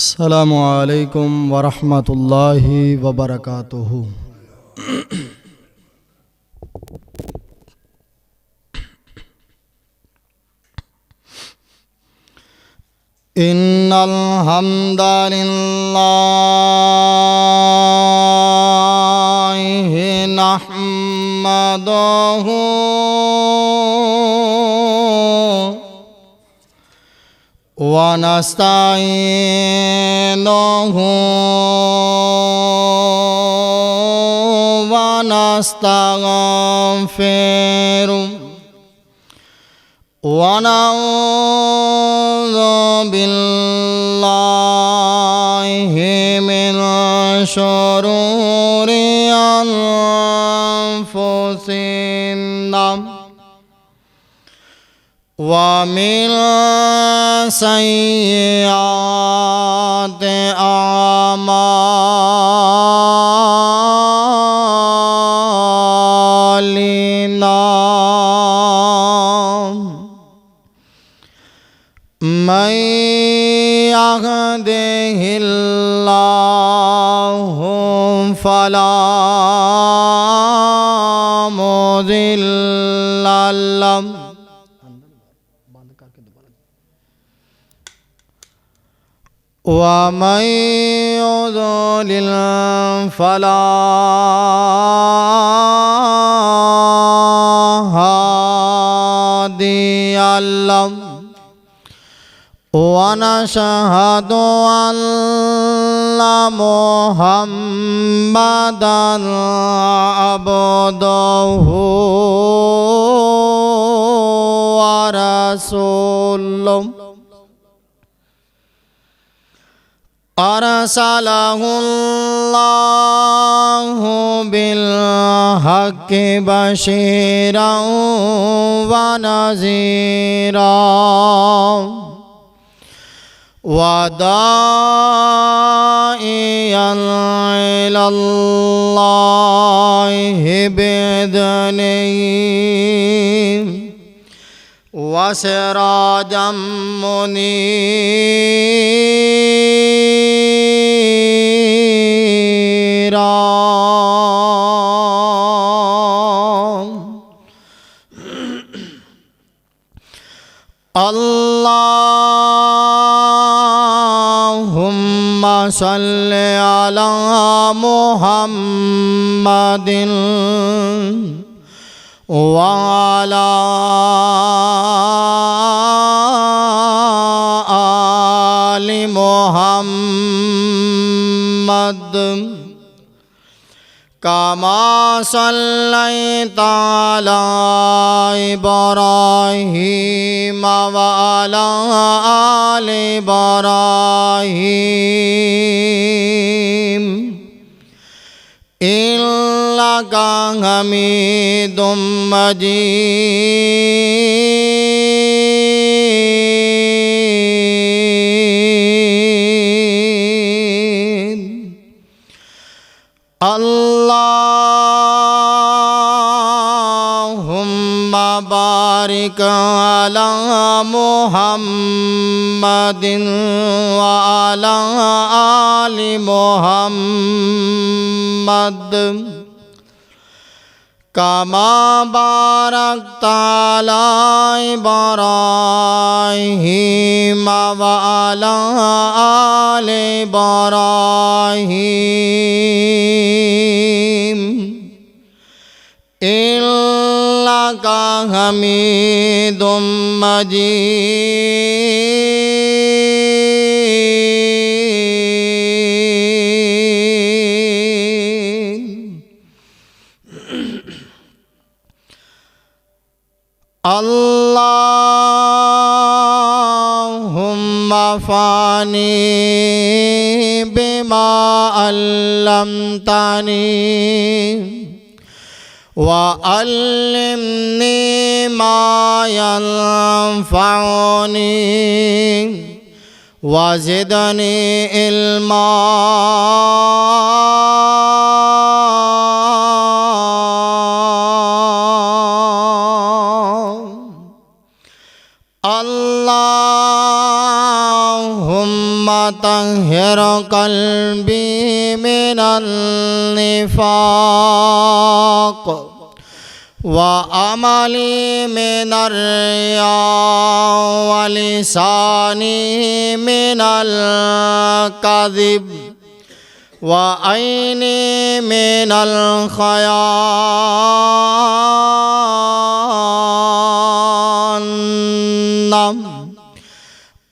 السلام عليكم ورحمة الله وبركاته. إن الحمد لله نحمده ونستعينه ونستغفره ونعوذ بالله من شرور أنفسنا ومن سيئات أعمالنا من يهده الله فلا مضل له ومن يضلل فلا هادي له ونشهد أن محمدا عبده ورسوله أرسله الله بالحق بشيرا ونذيرا وداعيا إلى الله بإذنه وسراجا منيرا اللهم صل على محمد وعلى آل محمد كما صليت على إبراهيم وعلى آل إبراهيم إنك حميد مجيد اللهم بارك على محمد وعلى آل محمد كما باركت على إبراهيم وعلى آل إبراهيم إنك حميد مجيد اللهم فاني بما علمتني وعلمني ما ينفعني وزدني علما اللهم طهر قلبي من النفاق وعملي من الرياء ولساني من الكذب وعيني من الخيانة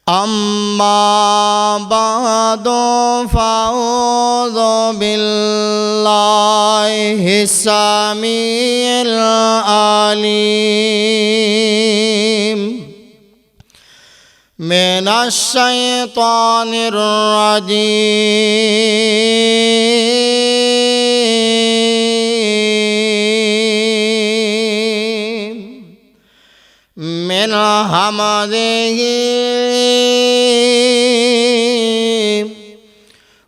أما بعد فأعوذ بالله السميع العليم من الشيطان الرجيم من همزه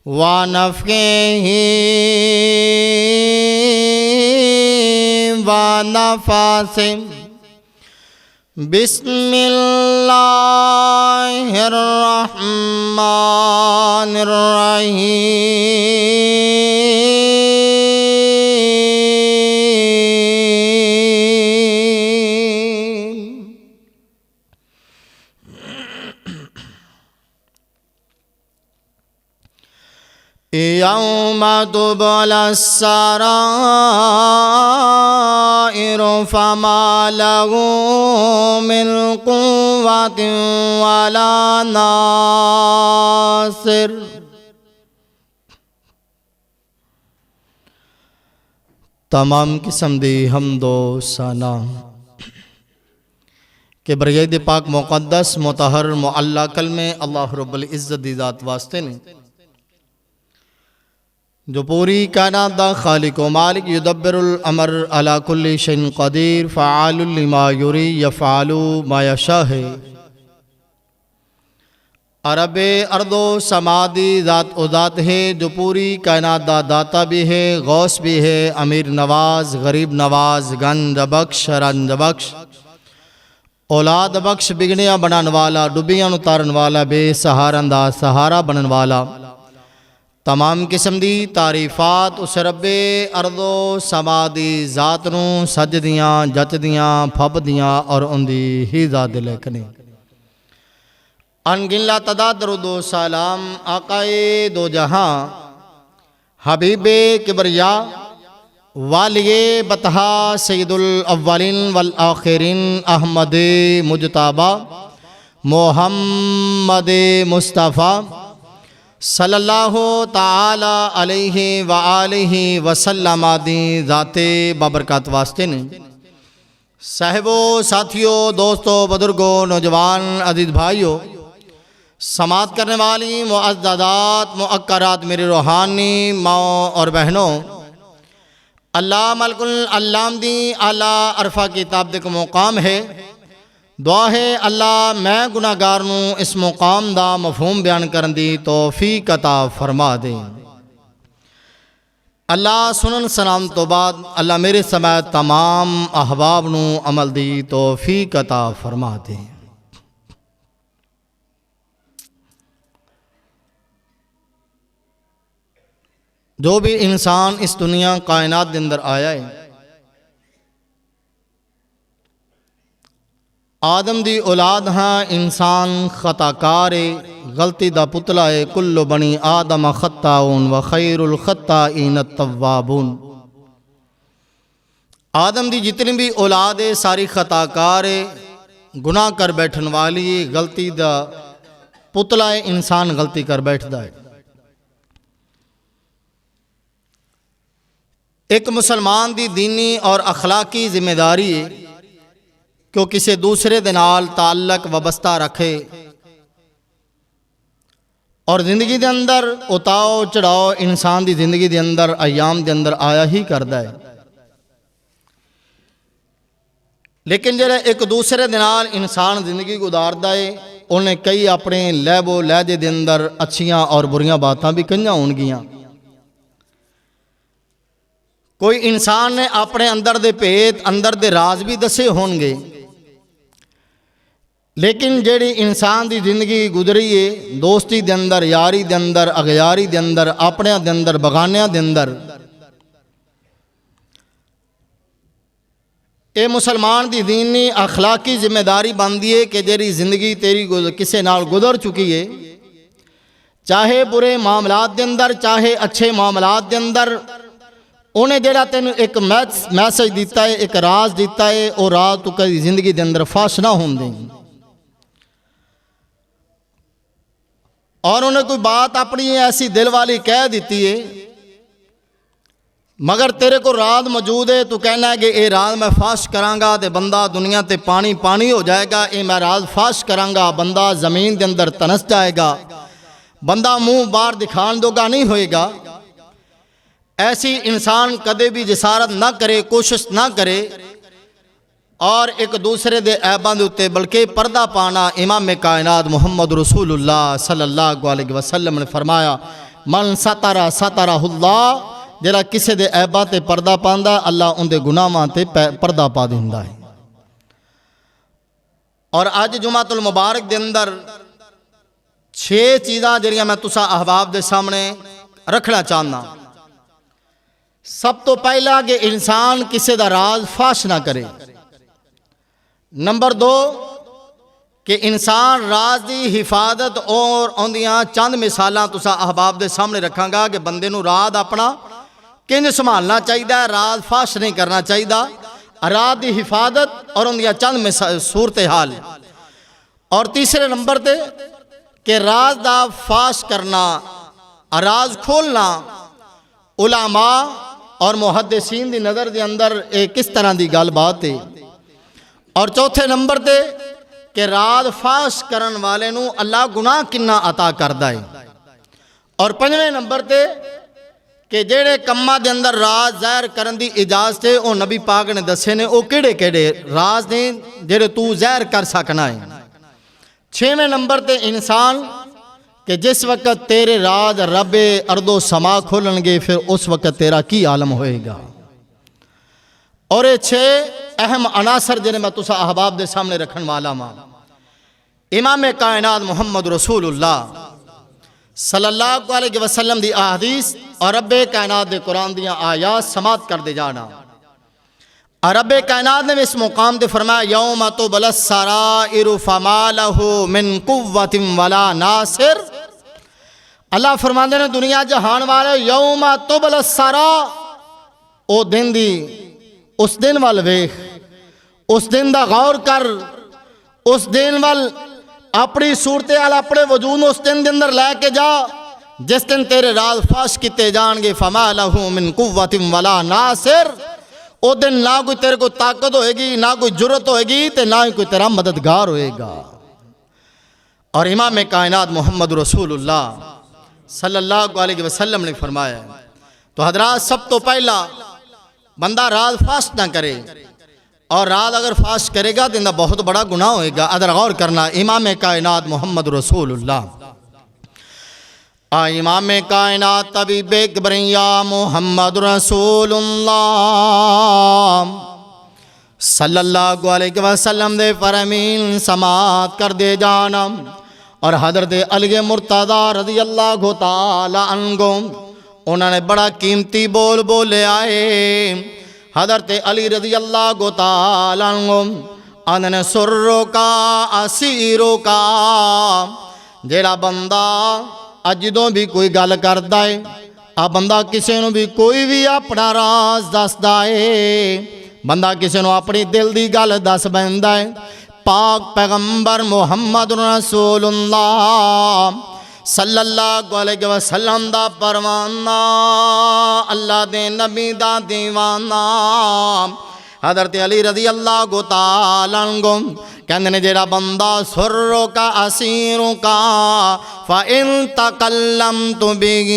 ونفخه ونفثه بسم الله الرحمن الرحيم يوم تبلى السرائر فما له من قوة ولا ناصر تمام قسم دی حمد و ثنا کہ بریاد پاک مقدس مطہر معلی کلمے اللہ رب العزت دی ذات واسطے نے جو پوری کائنات دا خالق و مالک یدبر الامر علی کل شیء قدیر فعال لما یری یفعل ما یشاء ہے عرب ارض و سمادی ذات و ذات ہے جو پوری کائنات دا داتا بھی ہے غوث بھی ہے امیر نواز غریب نواز گنج بخش رنج بخش اولاد بخش بگڑیاں بنان والا ڈبیاں اتارن والا بے سہارا دا سہارا بنن والا تمام قسم دی تعریفات اس رب ارض و سما دی ذات نو سجدیاں جچدیاں پھبدیاں اور ان دی ہی ذات لکھنے انگن لا تعداد درود و سلام آقائے دو جہاں حبیب کبریا والی بطحا سید الاولین والآخرین احمد مجتبی محمد مصطفیٰ صلی اللہ تعالی علیہ وآلہ وسلم دی ذات بابرکات واسطے نے صاحبو ساتھیو دوستو بزرگو نوجوان عزیز بھائیو سماعت کرنے والی معززات مؤکرات میرے روحانی ماؤں اور بہنوں اللہ ملک العلام دی اعلیٰ عرفہ کتاب دے کو مقام ہے دعا ہے اللہ میں گناہگار نوں اس مقام دا مفہوم بیان کرن دی توفیق عطا فرما دے اللہ سنن سلام تو بعد اللہ میرے سمیت تمام احباب نوں عمل دی توفیق عطا فرما دے جو بھی انسان اس دنیا کائنات دے اندر آیا ہے آدم دی اولاد ہاں انسان خطاکار غلطی دا پتلا ہے کل بنی آدم خطاؤن و خیر الخطائین التوابون آدم دی جتنی بھی اولاد ہے ساری خطاکار گناہ کر بیٹھن والی غلطی دا پتلا ہے انسان غلطی کر بیٹھدا ہے ایک مسلمان دی دینی اور اخلاقی ذمہ داری ہے کہ وہ کسی دوسرے دے نال تعلق وابستہ رکھے اور زندگی دے اندر اتاؤ چڑھاؤ انسان دی زندگی دے اندر ایام دے اندر آیا ہی کردا ہے لیکن جڑا ایک دوسرے دے نال انسان زندگی گزاردا ہے انہیں کئی اپنے لہب و لہجے دے اندر اچھیاں اور بریاں باتاں بھی کئیاں ہون گیاں کوئی انسان نے اپنے اندر دے پیت اندر دے راز بھی دسے ہون گے لیکن جیڑی انسان دی زندگی گزری ہے دوستی دے اندر، یاری دے اندر، اغیاری دے اندر، اپنیاں دے اندر، بغانیاں دے اندر، اے مسلمان دی دینی اخلاقی ذمہ داری بندی ہے کہ جیڑی زندگی تیری کسے نال گزر چکی ہے، چاہے برے معاملات دے اندر چاہے اچھے معاملات دے اندر، انہیں جیڑا تینوں ایک میسج دیتا ہے، ایک راز دیتا ہے، اور راز تو کدی زندگی دے اندر فاش نہ ہون دیں، اور انہیں کوئی بات اپنی ایسی دل والی کہہ دیتی ہے، مگر تیرے کو راز موجود ہے، تو کہنا ہے کہ اے راز میں فاش کرانگا تے بندہ دنیا تے پانی پانی ہو جائے گا، اے میں راز فاش کرانگا بندہ زمین دے اندر تنس جائے گا، بندہ منہ باہر دکھان دوگا نہیں ہوئے گا۔ ایسی انسان کدے بھی جسارت نہ کرے، کوشش نہ کرے، اور ایک دوسرے دے عیباں دے اتے بلکہ پردہ پانا۔ امام کائنات محمد رسول اللہ صلی اللہ علیہ وسلم نے فرمایا، من سترہ سترہ اللہ، جڑا کسے دے عیباں تے پردہ پاندا اللہ ان دے گناہاں تے پردہ پا دیندا ہے۔ اور آج جمعہ المبارک دے اندر 6 چیزاں جڑیاں میں تساں احباب دے سامنے رکھنا چاہنا۔ سب تو پہلا کہ انسان کسے دا راز فاش نہ کرے۔ نمبر 2 کہ انسان راز دی حفاظت، اور اندیاں چند مثالاں تساں احباب دے سامنے رکھاں گا کہ بندے نو راز اپنا کنج سنبھالنا چاہیے، راز فاش نہیں کرنا چاہیے، راز دی حفاظت اور اندیاں چند صورتحال۔ اور تیسرے نمبر تے کہ راز دا فاش کرنا، راز کھولنا علماء اور محدثین دی نظر دے اندر ایک کس طرح دی گل بات ہے۔ اور چوتھے نمبر تے کہ راز فاش کرن والے نو اللہ گناہ کنہ عطا کردا ہے۔ اور 5ویں نمبر تے کہ جیڑے کماں دے اندر راز ظاہر کرن دی اجازت ہے، او نبی پاک نے دسے نے، او کیڑے کیڑے راز نے جیڑے تو ظاہر کر سکنا ہے۔ 6ویں نمبر تے انسان کہ جس وقت تیرے راز رب ارض و سما کھولن گے پھر اس وقت تیرا کی عالم ہوئے گا۔ اور یہ 6 اہم عناصر جنہیں میں تسا احباب دے سامنے رکھن والا ماں۔ امام کائنات محمد رسول اللہ صلی اللہ علیہ وسلم دی احادیث اور رب کائنات دے قرآن دیاں آیات سماعت کر دے جانا۔ اور رب کائنات نے اس مقام دے فرمایا، یوم تبلی السرائر فما لہ من قوت ولا ناصر۔ اللہ فرماندے نے دنیا جہان والے، یوم تبلی السرائر، او دن دی، اس دن وال ویکھ، اس دن دا غور کر، اس دن وال اپنی صورتحال اپنے وجود اس دن اندر لے کے جا جس دن تیرے راز فاش کیتے جان گے۔ فما لہ من قوت ولا ناصر، او دن نہ کوئی تیرے کو طاقت ہوئے گی، نہ کوئی جرت ہوئے گی، تے نہ کوئی تیرا مددگار ہوئے گا۔ اور امام کائنات محمد رسول اللہ صلی اللہ علیہ وسلم نے فرمایا، تو حضرات سب تو پہلا بندہ راز فاش نہ کرے، اور راز اگر فاش کرے گا تو اندہ بہت بڑا گناہ ہوئے گا۔ ادھر غور کرنا، امام کائنات محمد رسول اللہ، امام کائنات طبیب کبریا محمد رسول اللہ صلی اللہ علیہ وسلم دے فرمین سماعت کر دے جانا۔ اور حضرت علی مرتضی رضی اللہ تعالی عنہ انہوں نے بڑا قیمتی بول بولے آئے۔ حضرت علی رضی اللہ تعالی عنہ انہوں سروں کا اسیروں کا، جیڑا بندہ جدوں بھی کوئی گل کردا ہے، بندہ کسی نو بھی کوئی بھی اپنا راز دسدا ہے، بندہ کسی نو اپنی دل دی گل دس بیندا ہے، پاک پیغمبر محمد رسول اللہ صلی اللہ علیہ وسلم دا پروانہ، اللہ دے نبی دا دیوانہ حضرت علی رضی اللہ تعالی عنہ کہندے نے جیڑا بندہ سروں کا اسیروں کا فَإِن تَكَلَّمْتُ بِهِ،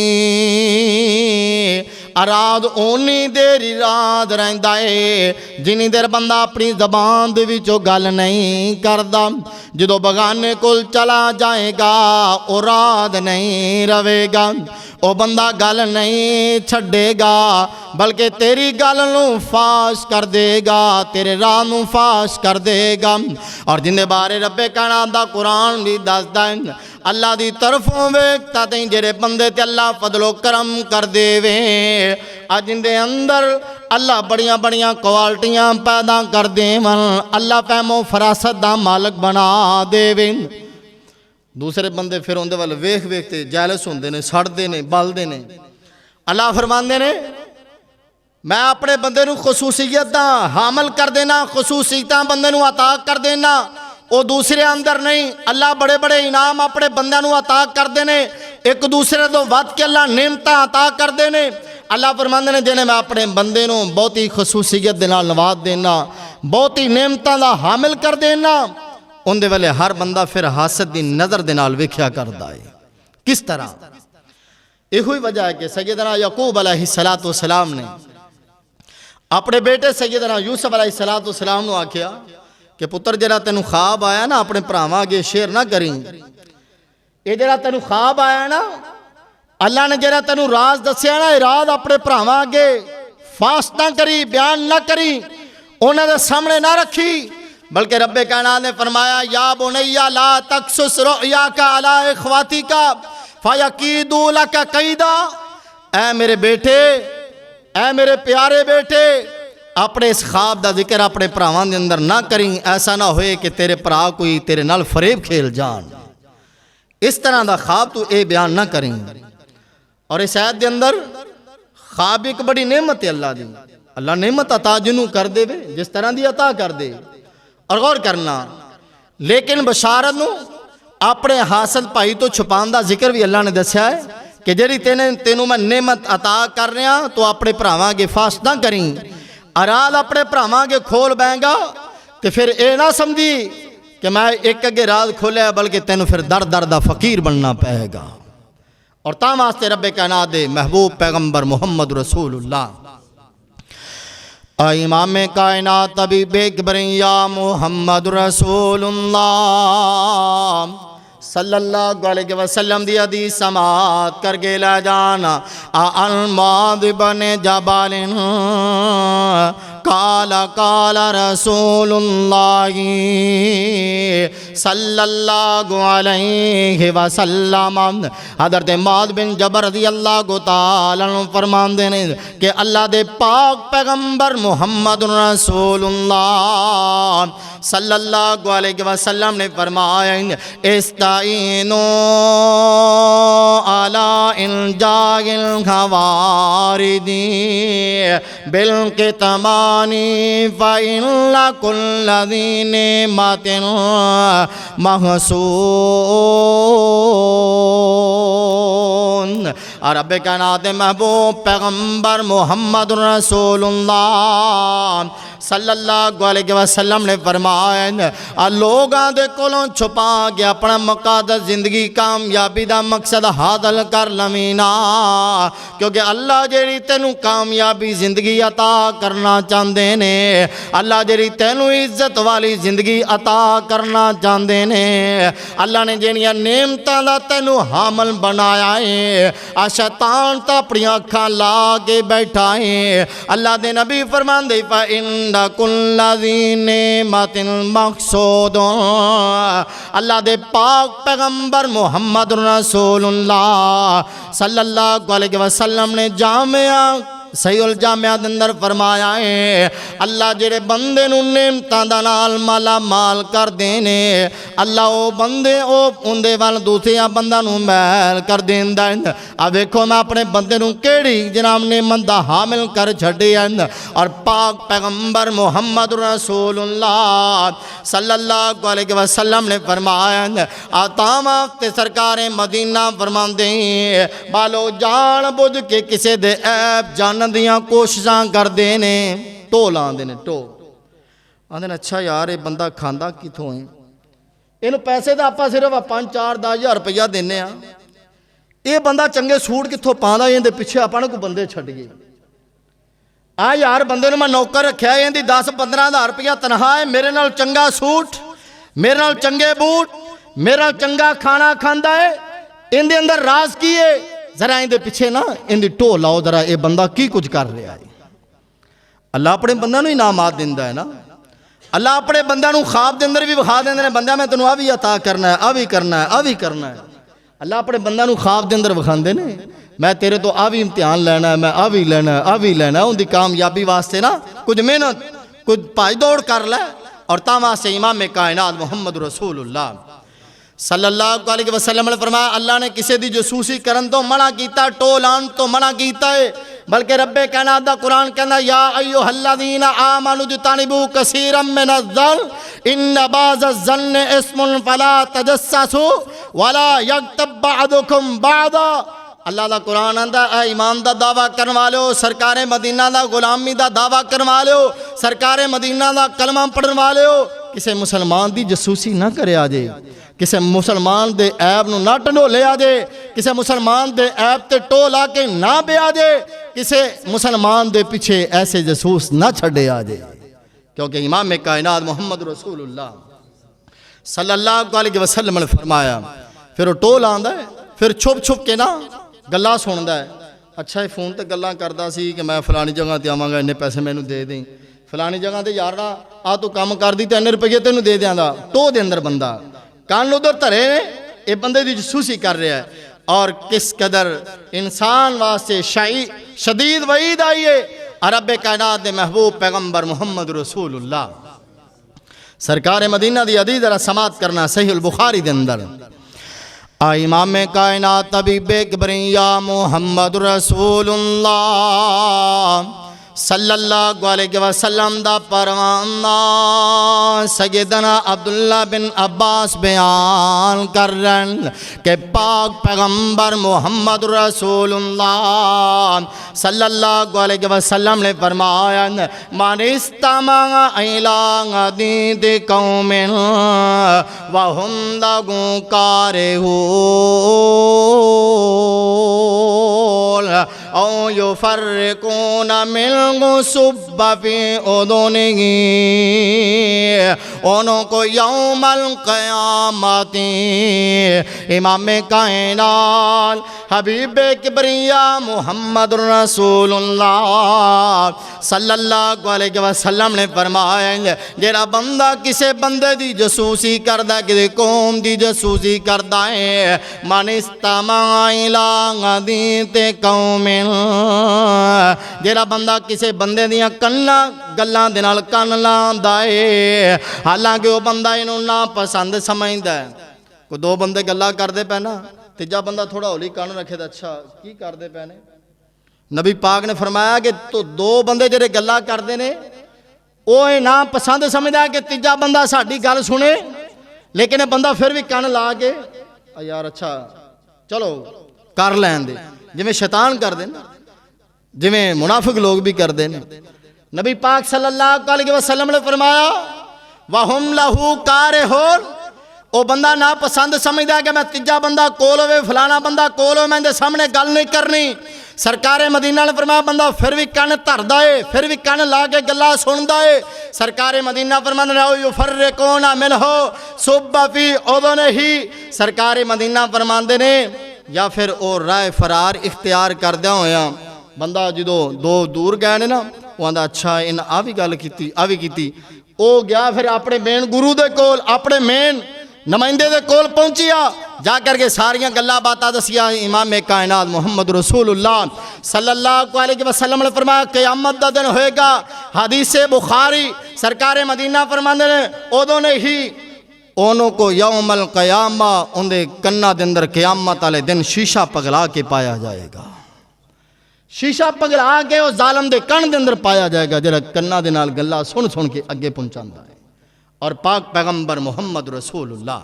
آراز اونی دیر اراد رہندا ہے جنی دیر بندہ اپنی زبان دے وچوں گل نہیں کردا جدو بغانے کول چلا جائے گا اراد نہیں رہے گا او بندہ گل نہیں چھڑے گا بلکہ تیری گل نو فاش کر دے گا تیرے راہ نو فاش کر دے گا اور جن دے بارے رب کائنات دا قرآن بھی دسدا ہے اللہ دی طرفوں ویکھتا تے جڑے بندے تے اللہ فضل و کرم کر دے وے اج ان دے اندر اللہ بڑیاں بڑیاں کوالٹیاں پیدا کر دے اللہ فہم و فراست دا مالک بنا دے وے دوسرے بندے پھر اندے والے ویکھ ویکھتے جیلس ہوندے نے سڑدے نے بلدے نے اللہ فرماندے نے میں اپنے بندے نو خصوصیت دا حامل کر دینا خصوصیتاں بندے نو عطا کر دینا او دوسرے اندر نہیں اللہ بڑے بڑے انعام اپنے بندے نو عطا کر دینے ایک دوسرے تو ود کے اللہ نعمتاں عطا کر دینے اللہ فرماندے نے جنہیں میں اپنے بندے نو بہت ہی خصوصیت دے نال نواز دینا بہت ہی نعمتاں دا حامل کر دینا ان دے والے ہر بندہ پھر حاسد دی نظر دے نال ویکھیا کردا ہے کس طرح یہ ہوئی وجہ ہے کہ سیدنا یعقوب علیہ السلام نے اپنے بیٹے سیدنا یوسف علیہ السلام نو آکھیا کہ پتر جڑا تینوں خواب آیا نا اپنے بھراواں اگے شیئر نہ کریں یہ جڑا تینوں خواب آیا نا اللہ نے جڑا تینوں راز دسیا نا راز اپنے بھراواں اگے فاش نہ کری بیان نہ کری انہاں دے سامنے نہ رکھی بلکہ رب کائنات نے فرمایا یا بنیا لا تقصص رؤیاک علی اخواتک فیکیدوا لک کیدا اے میرے بیٹے اے میرے پیارے بیٹے اپنے اس خواب دا ذکر اپنے بھراواں دے اندر نہ کریں ایسا نہ ہوئے کہ تیرے بھرا کوئی تیرے نال فریب کھیل جان اس طرح دا خواب تو اے بیان نہ کریں اور اس آیت دے اندر خواب ایک بڑی نعمت ہے اللہ دی اللہ نعمت عطا جنوں کر دے جس طرح دی عطا کر دے اور غور کرنا لیکن بشارت نو اپنے حاصل پائی تو چھپان دا ذکر بھی اللہ نے دسیا ہے کہ جڑی تینوں میں نعمت عطا کر رہا تو اپنے بھراواں اگے فاش نہ کریں اراد اپنے بھراواں اگے کھول بائیں گا تو پھر اے نہ سمجھی کہ میں ایک اگے راز کھولیا بلکہ تینوں پھر در در دا فقیر بننا پائے گا اور تاں واسطے رب کائنات دے محبوب پیغمبر محمد رسول اللہ امام کائنات طبیب اکبر یا محمد رسول اللہ صلی اللہ علیہ وسلم دی حدیث سماعت کر کے لے جانا المعاذ بن جبل قال رسول اللہ صلی اللہ علیہ وسلم حضرت معاذ بن جبل رضی اللہ تعالیٰ فرماندے نے کہ اللہ دے پاک پیغمبر محمد رسول اللہ صلی اللہ علیہ وسلم نے فرمایا استعینوا علی انجاء الخوارد بالکتمان فإن لكل ذی نعمت محسون اور رب کائنات محبوب پیغمبر محمد رسول اللہ صلی اللہ علیہ وسلم نے فرمایا لوگاں دے کولوں چھپا کے اپنا مقصد زندگی کامیابی دا مقصد حاصل کر لمینا کیونکہ اللہ جیڑی تینوں کامیابی زندگی عطا کرنا چاہندے نے اللہ جیڑی تینوں عزت والی زندگی عطا کرنا چاہندے نے اللہ نے جیڑیاں نعمتاں دا تینوں حامل بنایا ہے شیطان تا اپنی اکھاں لا کے بیٹھا ہے اللہ دے نبی فرماندے فإن کل ذی نعمت مقصود اللہ دے پاک پیغمبر محمد رسول اللہ صلی اللہ علیہ وسلم نے جامعہ صحیح الجامعہ اندر فرمایا ہے اللہ جڑے بندے نو نعمتاں دا نال مالا مال کر دینے اللہ او بندے او اندے وال دوسرے بندہ نو محل کر دیندا ہے اب دیکھو میں اپنے بندے نو کیڑی جناب نعمت دا حامل کر چھڈیا اور پاک پیغمبر محمد رسول اللہ صلی اللہ علیہ وسلم نے فرمایا آتام تے سرکار مدینہ فرماندے بالو جان بوجھ کے کسے دے عیب جان دیاں کوششاں کر دینے ٹو لان دینے ٹو آندھے اچھا یار یہ بندہ کھاندا کتھوں ہیں انہوں پیسے دا آپا صرف 5-4-10 روپیہ دینے یہ بندہ چنگے سوٹ کتھوں پاندا یہ دے پیچھے اپنے کو بندے چھڑ گئے ਆ ਯਾਰ ਬੰਦੇ ਨੂੰ ਮੈਂ ਨੌਕਰ ਰੱਖਿਆ, ਇਹਦੀ 10-15 ਹਜ਼ਾਰ ਰੁਪਇਆ ਤਨਖਾਹ ਹੈ, ਮੇਰੇ ਨਾਲ ਚੰਗਾ ਸੂਟ, ਮੇਰੇ ਨਾਲ ਚੰਗੇ ਬੂਟ, ਮੇਰੇ ਨਾਲ ਚੰਗਾ ਖਾਣਾ ਖਾਂਦਾ ਹੈ, ਇਹਦੇ ਅੰਦਰ ਰਾਜ਼ ਕੀ ਹੈ? ਜ਼ਰਾ ਇਹਦੇ ਪਿੱਛੇ ਨਾ ਇਹਦੀ ਢੋ ਲਾਓ, ਜ਼ਰਾ ਇਹ ਬੰਦਾ ਕੀ ਕੁਝ ਕਰ ਰਿਹਾ ਹੈ। ਅੱਲਾ ਆਪਣੇ ਬੰਦਿਆਂ ਨੂੰ ਇਨਾਮਾਤ ਦਿੰਦਾ ਹੈ ਨਾ। ਅੱਲਾ ਆਪਣੇ ਬੰਦਿਆਂ ਨੂੰ ਖਾਬ ਦੇ ਅੰਦਰ ਵੀ ਵਿਖਾ ਦਿੰਦੇ ਨੇ, ਬੰਦਿਆ ਮੈਂ ਤੈਨੂੰ ਆ ਵੀ عطا ਕਰਨਾ ਹੈ, ਆ ਵੀ ਕਰਨਾ ਹੈ, ਆ ਵੀ ਕਰਨਾ ਹੈ। ਅੱਲਾ ਆਪਣੇ ਬੰਦਿਆਂ ਨੂੰ ਖਾਬ ਦੇ ਅੰਦਰ ਵਿਖਾਉਂਦੇ ਨੇ, ਮੈਂ ਤੇਰੇ ਤੋਂ ਆ ਵੀ ਇਮਤਿਹਾਨ ਲੈਣਾ ਹੈ, ਮੈਂ ਆ ਵੀ ਲੈਣਾ ਹੈ, ਆ ਵੀ ਲੈਣਾ ਹੈ। ਉਹਦੀ ਕਾਮਯਾਬੀ ਵਾਸਤੇ ਨਾ ਕੁਝ ਮਿਹਨਤ, ਕੁਝ ਭੱਜ ਦੌੜ ਕਰ ਲੈ। اور تا واسطے امام کائنات محمد رسول اللہ صلی اللہ علیہ وسلم نے فرمایا اللہ نے کسی دی جسوسی کرن تو منع کیتا، ٹولان تو منع کیتا ہے، بلکہ رب کائنات دا قرآن کہنا یا ایوہ الذین آمنوا اجتنبوا کثیرا من الظن ان بعض الظن اسم فلا تجسسوا ولا یغتب بعضکم بعضا۔ اللہ دا قرآن آندا اے ایمان دا دعویٰ کرن والو، سرکار مدینہ دا غلامی دا دعویٰ کرن والو، سرکار مدینہ دا کلمہ پڑھن والو، کسے مسلمان دی جسوسی نہ کرے آجے، کسے مسلمان دے عیب نو نہ ٹنو لے آجے، کسے مسلمان دے عیب تے ٹو لا کے نہ بے آجے، کسے مسلمان دے پیچھے ایسے جسوس نہ چھڑے آجے، کیونکہ امام کائنات محمد رسول اللہ صلی اللہ علیہ وسلم نے فرمایا پھر وہ ٹول آندا ہے، پھر چھپ چھپ کے نا گلا سندا ہے، اچھا یہ فون تے گلاں کردا سی کہ میں فلانی جگہ تے آواں گا، اننے پیسے مینوں دے دیں، فلانی جگہ تے یارا آ تو کام کر دی تے اننے روپیے تینوں دے دیاں دا، ٹو دے اندر بندہ کان ادھر دھرے اے بندے دی جسوسی کر رہا ہے۔ اور کس قدر انسان واسطے شدید وعید آئی ہے۔ رب کائنات دے محبوب پیغمبر محمد رسول اللہ سرکار مدینہ دی حدیث ذرا سماعت کرنا، صحیح البخاری دے اندر امام کائنات طبیب کبریا محمد رسول اللہ صلی اللہ علیہ وسلم دا پروانہ سیدنا عبداللہ بن عباس بیان کر رہن کہ پاک پیغمبر محمد رسول اللہ صلی اللہ علیہ وسلم نے فرمایا من استمع الی حدیث قوم وہم لہو کارہون او یفرقون منہ صب فی اذنہ انہوں کو یوم القیامت امام کائنات حبیب کبریا محمد رسول اللہ صلی اللہ علیہ وسلم نے فرمایا جیڑا بندہ کسے بندے دی جسوسی کردہ کسے قوم دی جسوسی کردہ ہے من استمع الی حدیث قوم جیڑا بندہ کسے بندے دیاں کناں گلاں دے نال کان لاندا ہے حالانکہ وہ بندہ انہوں نا پسند سمجھدا ہے۔ کوئی دو بندے گلاں کردے پے نا تیجا بندہ تھوڑا ہولی کان رکھے دا اچھا کی کردے پے نے؟ نبی پاک نے فرمایا کہ تو دو بندے جڑے گلاں کردے نے وہ نا پسند سمجھدا ہے کہ تیجا بندہ ساڈی گل سنے، لیکن یہ بندہ پھر بھی کان لا کے یار اچھا چلو کر لین دے، جویں شیطان کر دے نا، جویں منافق لوگ بھی کر دے نا۔ نبی پاک صلی اللہ علیہ وسلم نے فرمایا وَهُمْ لَهُ كَارِهُونَ او بندہ نا پسند سمجھدا ہے کہ میں تیجا بندہ کول ہوئے فلانا بندہ کول ہوئے میں دے سامنے گل نہیں کرنی۔ سرکار مدینہ نے فرمایا بندہ پھر بھی کان دھردا ہے، پھر بھی کان لا کے گلا سندا ہے۔ سرکار مدینہ فرمانے رہو یفرقون منہ صب فی اذنہ سرکار مدینہ فرماندے نے یا پھر او رائے فرار اختیار کر دیا ہویا بندہ جدو دو دور گئے نے نا وہ آندا اچھا ان آوی گل کیتی آوی کیتی او گیا پھر اپنے مین گرو دے کول اپنے مین نمائندے دے کول پہنچیا جا کر کے ساریاں گلہ باتا دسیا امام کائنات محمد رسول اللہ صلی اللہ علیہ وسلم نے فرمایا قیامت دا دن ہوئے گا حدیث بخاری سرکار مدینہ فرماندے نے اودوں نے ہی انہوں کو یوم القیامہ ان دے کنہ دے اندر قیامت والے دن شیشہ پگلا کے پایا جائے گا، شیشہ پگلا کے وہ ظالم دے کن دے اندر پایا جائے گا جڑا کنہ دے نال گلا سن سن کے اگے پہنچاندا ہے۔ اور پاک پیغمبر محمد رسول اللہ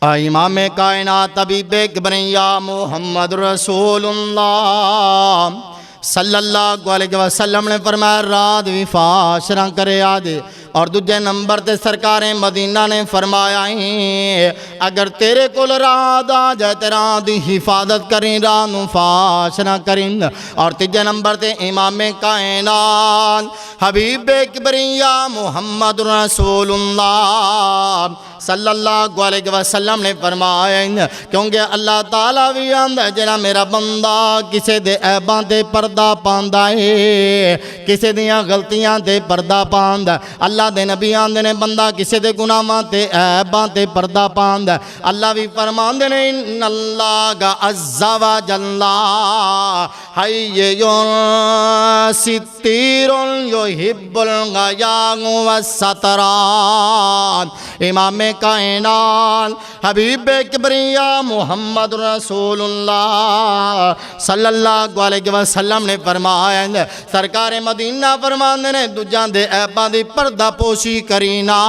امام کائنات طبیب کبریا محمد رسول اللہ صلی اللہ علیہ وسلم نے فرمایا رات بھی فاشراں کرے آجے اور دوجے نمبر تے سرکار مدینہ نے فرمایا اگر تیرے کول راہ آ جائے تے راہ دی حفاظت کریں، راہ نو فاش نہ کریں۔ اور تیجے نمبر تے امام کائنات حبیب کبریا محمد رسول اللہ صلی اللہ علیہ وسلم نے فرمایا کیونکہ اللہ تعالیٰ بھی آندا جڑا میرا بندہ کسے دے عیباں تے پردہ پاندا ہے، کسے دیاں غلطیاں تے پردہ پاندا، اللہ دے نبی آندے نے بندہ کسے دے گناہاں تے عیباں تے پردہ پاندا، اللہ بھی فرماندے نے ان اللہ عز و جل حی ستیر یحب الغیاء والسترات۔ امام کائنات حبیب کبریا محمد رسول اللہ صلی اللہ علیہ وسلم نے فرمایا سرکار مدینہ فرماندے نے دوجاں دے عیباں دی پردہ پوشی کرینا،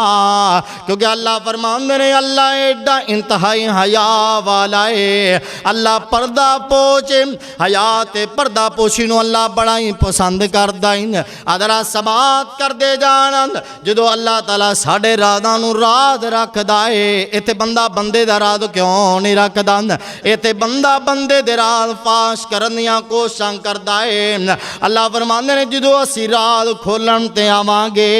کیونکہ اللہ فرماندے نے اللہ ایڈا انتہائی حیا والا ہے، اللہ پردہ پوچے حیات پردہ پوشی نو اللہ بڑا ہی پسند کردا ہے۔ ادرا سماعت کر دے جان جدو اللہ تعالیٰ ساڈے رازاں نو راز رکھدا ہے، ایتھے بندہ بندے دا راز کیوں نہیں رکھدا؟ ایتھے بندہ بندے دے راز فاش کرن دیاں کوششاں کردا ہے۔ اللہ فرماندے نے جدو اسی راز کھولن تے آواں گے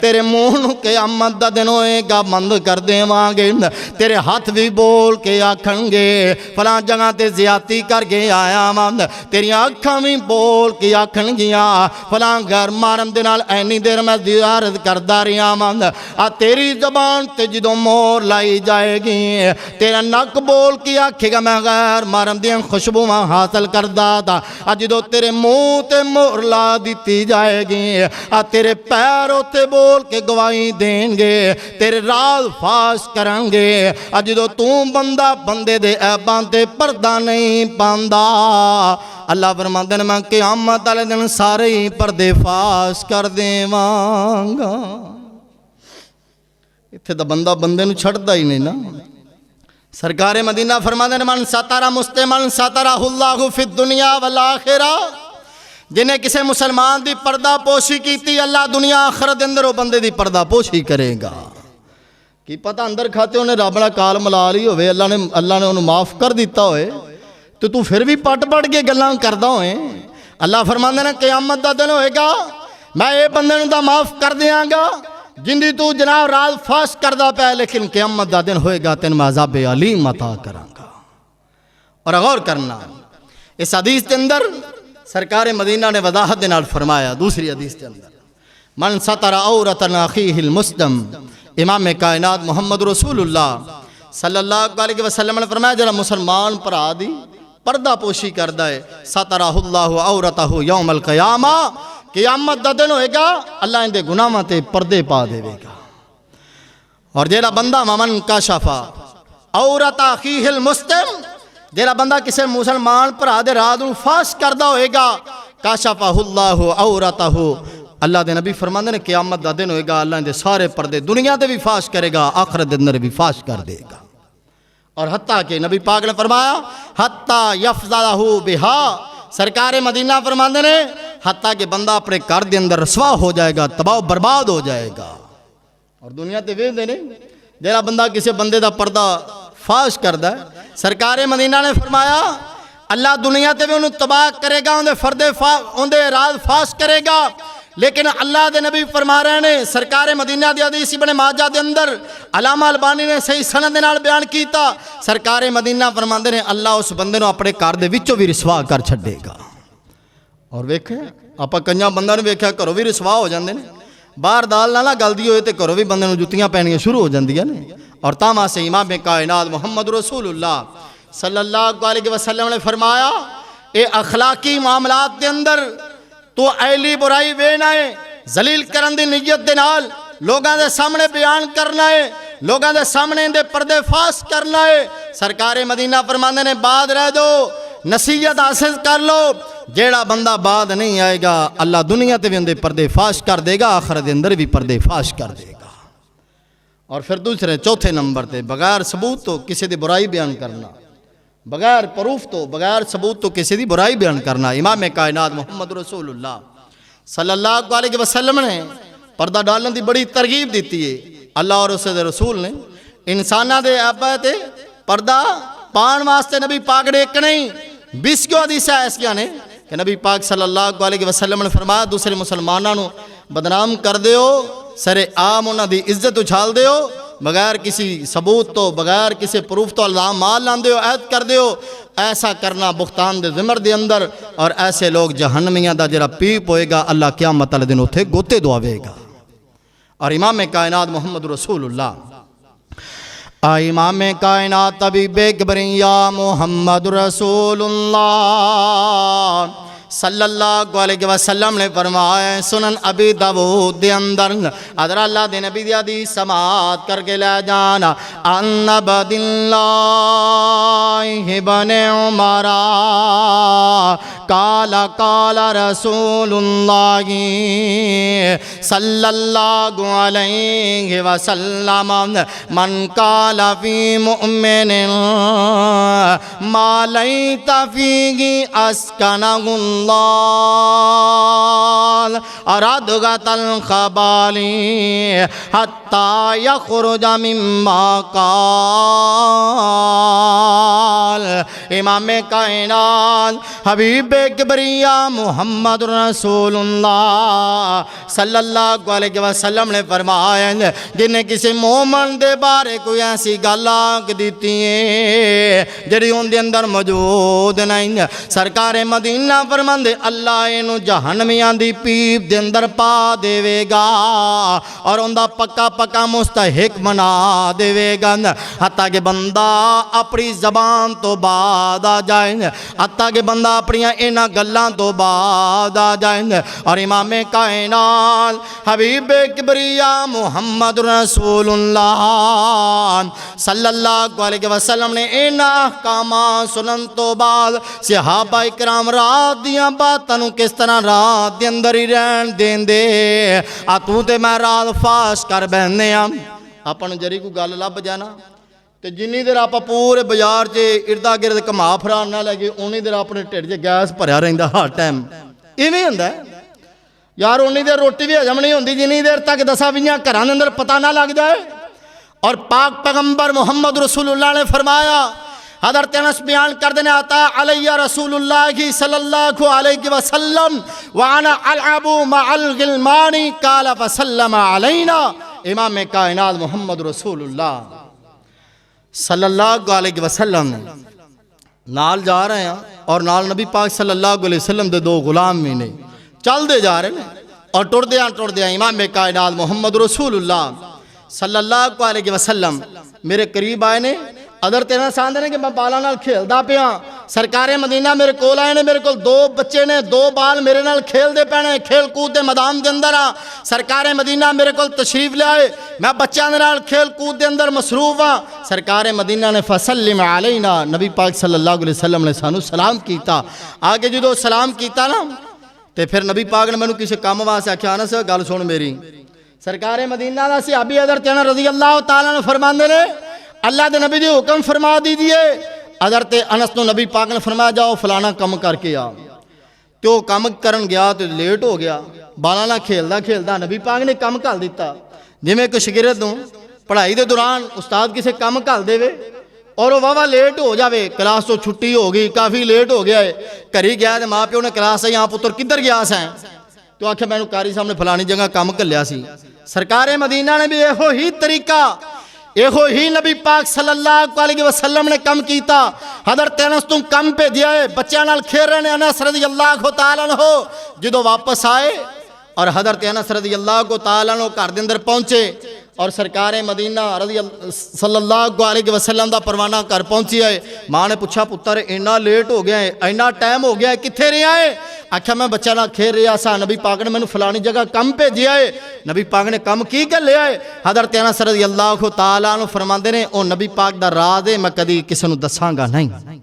تیرے منہ نو قیامت دا دن ہوئے گا بند کر دیواں گے، تیرے ہاتھ بھی بول کے آکھن گے فلاں جگہ تے زیادتی کر کے آیا مند، تیری اکھاں بھی بول کے آکھن گیاں فلاں گھر مارن دے نال اینی دیر میں زیارت کردا رہیا مند، تیری زبان تے جدو مور لائی جائے گی تیرا نک بول کے آکھے گا میں غیر مارن دیاں خوشبوواں حاصل کردا تھا، جدو تیرے منہ تے مور لا دیتی جائے گی تیرے پیروں تے بول کے گواہی دیں گے، تیرے راز فاش کریں گے، جدو تو بندہ بندے دے عیباں تے پردہ نہیں پاندا اللہ فرماندے نے میں قیامت والے دن سارے ہی پردے فاش کر دیواں گا۔ اتھے دا بندہ بندے نو چھڑدا ہی نہیں نا۔ سرکار مدینہ فرماندے نے من ستر مسلمن سترہ اللہ فی الدنیا والآخرہ، جنہیں کسے مسلمان دی پردہ پوشی کیتی اللہ دنیا آخرت اندر وہ بندے دی پردہ پوشی کرے گا۔ کی پتہ اندر کھاتے انہیں رب نال کال ملا لی ہوئے، اللہ نے انہوں معاف کر دیتا ہوئے تو پھر بھی پٹ پٹ کے گلاں کردا ہوئے۔ اللہ فرماندے نے قیامت دا دن ہوئے گا میں اے بندے نوں دا معاف کر دیاں گا جن دی تو جناب راز فاش کردا پیا، لیکن قیامت دا دن ہوئے گا تین میں عذاب علیم عطا کراں گا۔ اور غور کرنا اس حدیث کے اندر سرکار مدینہ نے وضاحت دے نال فرمایا، دوسری حدیث کے اندر من ستر عورت اخیہ المسلم، امام کائنات محمد رسول اللہ صلی اللہ علیہ وسلم نے فرمایا جڑا مسلمان بھرا دی پردہ پوشی کردا ہے سترہ اللہ عورتہ یوم القیامہ، قیامت دا دن ہوئے گا اللہ ان دے گناہاں تے پردے پا دے گا۔ اور جیڑا بندہ ممن کشف عورت اخیہ المسلم، جیڑا بندہ کسے مسلمان بھرا دے راز نوں فاش کردا ہوئے گا کشفہ اللہ عورتہ، اللہ دے نبی فرماندے نے قیامت دا دن ہوئے گا اللہ ان دے سارے پردے دنیا دے بھی فاش کرے گا، آخرت دے اندر بھی فاش کر دے گا۔ اور حتیٰ کہ نبی پاک نے فرمایا حتیٰ یفضحہ بہا، سرکار مدینہ فرماندے نے حتیٰ کہ بندہ اپنے گھر دے اندر رسوا ہو جائے گا، تباہ و برباد ہو جائے گا۔ اور دنیا تے ویکھ دے نے جیڑا بندہ کسی بندے دا پردہ فاش کردا ہے، سرکار مدینہ نے فرمایا اللہ دنیا تے بھی انہوں تباہ کرے گا، ان دے راز فاش کرے گا، لیکن اللہ دے نبی فرما رہے ہیں سرکار مدینہ دی حدیث ابن ماجہ دے اندر علامہ البانی نے صحیح سند نال بیان کیتا، سرکار مدینہ فرماندے نے اللہ اس بندے نو اپنے گھر دے وچوں بھی رسوا کر چھڈے گا۔ اور ویکھے آپا کنجاں بندہ نے ویکھیا گھروں بھی رسوا ہو جاندے نے، باہر دال نہ گلدی ہوئے تے گھروں بھی بندے نو جتیاں پینیاں شروع ہو جاندیاں نے۔ اور تاں سے امام کائنات محمد رسول اللہ صلی اللہ علیہ وسلم نے فرمایا اے اخلاقی معاملات دے اندر تو ایلی برائی وینا ہے، ذلیل کرن دی نیت دے نال لوگاں دے سامنے بیان کرنا ہے، لوگاں دے سامنے دے پردے فاش کرنا ہے۔ سرکار مدینہ فرماندے نے بعد رہ دو، نصیحت حاصل کر لو، جیڑا بندہ بعد نہیں آئے گا اللہ دنیا تے بھی اندے پردے فاش کر دے گا، آخرت اندر بھی پردے فاش کر دے گا۔ اور پھر دوسرے چوتھے نمبر تے بغیر ثبوت تو کسی دی برائی بیان کرنا، بغیر پروف تو بغیر ثبوت تو کسی دی برائی بیان کرنا۔ امام کائنات محمد رسول اللہ صلی اللہ علیہ وسلم نے پردہ ڈالنے دی بڑی ترغیب دیتی ہے اللہ اور اس دے رسول نے انسانہ دے آبا تے پردہ پان واسطے نبی پاک نے ایک نہیں 20 کیوں حدیث ہے اس نے کہ نبی پاک صلی اللہ علیہ وسلم نے فرمایا دوسرے مسلمانوں بدنام کر دیو سرے عام انہاں دی عزت اچھال دیو بغیر کسی ثبوت تو بغیر کسی پروف تو الزام مال لان دیو عہد کر دیو ایسا کرنا بختان دے ذمر دے اندر اور ایسے لوگ جہنمیاں دا جرا پیپ ہوئے گا اللہ قیامت والے دن اتھے گوتے دعاوے گا اور امام کائنات محمد رسول اللہ امام کائنات طبیب کبریا محمد رسول اللہ صلی اللہ علیہ وسلم نے فرمایا سنن ابی داؤد دے اندر حضرت اللہ دے نبی دی حدیث سماعت کر کے لے جانا ان عبد اللہ بن عمر قال قال رسول اللہ صلی اللہ علیہ وسلم من قال فی مؤمن ما لیت فیہ اسکنہ اللہ اردغت الخبالی حتی یخرج مما قال امام کائنات حبیب کبریا محمد رسول اللہ صلی اللہ علیہ وسلم نے فرمایا جنہیں کسی مومن دے بارے کوئی ایسی گل آنکھ دیتی ہے جڑی ان دے اندر موجود نہیں سرکار مدینہ فرماندے اللہ اینو جہنمیاں دی پیپ دے اندر پا دے گا اور ان دا پکا پکا مستحق بنا دے گا حتیٰ کہ بندہ اپنی زبان تو بعد آ جائیں حتیٰ کہ بندہ اپنی اینا گلان تو بعد آ جائیں اور امام کائنات حبیب کبریا محمد رسول اللہ صلی اللہ علیہ وسلم نے اینا احکامات سنن تو بعد صحابہ اکرام رات دیاں باتانوں کس طرح رات دی اندر ہی رہن دین دے آتوں تے میں رات فاش کر بہنے ہم اپنے جری کو گل لب جانا تے جنی دیر آپ پورے بازار چے اردا گرد کما پھران نہ لگے انہی دیر اپنے ٹھڈ چے گیس بھریا رہندا ہر ٹائم ایویں ہوندا ہے یار انہی دیر روٹی بھی ہضم نہیں ہوندی جنی دیر تک 10-20 گھراں دے اندر پتہ نہ لگ جائے اور پاک پیغمبر محمد رسول اللہ نے فرمایا حضرت انس بیان کر دینے آتا علیہ رسول اللہ صلی اللہ علیہ وسلم وانا العب مع الغلمان قال فسلم علینا امام کائنات محمد رسول اللہ صلی اللہ علیہ وسلم نال جا رہے ہیں اور نال نبی پاک صلی اللہ علیہ وسلم دے 2 غلام میں نے چل دے جا رہے ہیں اور ٹر دیا امام کائنات محمد رسول اللہ صلی اللہ علیہ وسلم میرے قریب آئے نے ادھر تیرا ساندھ نے کہ میں بالا نال کھیل دا پیا سرکار مدینہ میرے کول آئے نے میرے کول 2 بچے نے 2 بال میرے نال کھیل دے پینے کھیل کود دے میدان دے اندر آ سرکار مدینہ میرے کول تشریف لے آئے میں بچیاں دے نال کھیل کود دے اندر مصروف ہاں سرکار مدینہ نے فسلم علینا نبی پاک صلی اللہ علیہ وسلم نے سانو سلام کیتا آگے جدو سلام کیتا نا تے پھر نبی پاک نے میں نے کسی کام واسطے آکھیا نا سے گل سن میری سرکار مدینہ دا صحابی حضرت انس رضی اللہ تعالیٰ نے فرماندے نے اللہ دے نبی دی حکم فرما دیجئے حضرت انس نو نبی پاک نے فرمایا جاؤ فلانا کم کر کے آ تو کم کرن گیا تو لیٹ ہو گیا بالا نہ کھیلدا نبی پاک نے کم کر دیتا جویں کوئی شاگرد نوں پڑھائی دے دوران استاد کسے کم کر دے اور وہ واہ لیٹ ہو جاوے کلاس تو چھٹی ہو گئی کافی لیٹ ہو گیا ہے گھری گیا تے ماں پیو نے کلاس سے یہاں پتر کدھر گیا سیں تو آکھے میں نے قاری صاحب نے فلانی جگہ کم کر لیا سی سرکار مدینہ نے بھی ایہو ہی طریقہ ایہو ہی نبی پاک صلی اللہ علیہ وسلم نے کم کیتا حضرت انس تم کم پہ دیا ہے بچیاں نال کھیل رہے ہیں انس رضی اللہ تعالیٰ عنہ جدو واپس آئے اور حضرت انس رضی اللہ تعالیٰ عنہ گھر دے اندر پہنچے اور سرکار مدینہ صلی اللہ علیہ وسلم دا پروانہ گھر پہنچی آئے ماں نے پوچھا پتر اینا لیٹ ہو گیا ہے اینا ٹائم ہو گیا ہے کتھے رہے آئے آکھا میں بچہ نہ کھیل رہا سا نبی پاک نے میں نے فلانی جگہ کم پہ دیا ہے نبی پاک نے کم کی کر لیا ہے حضرت انس رضی اللہ تعالیٰ عنہ فرماندے نے او نبی پاک دا راز ہے میں کدی کسی نو دساں گا نہیں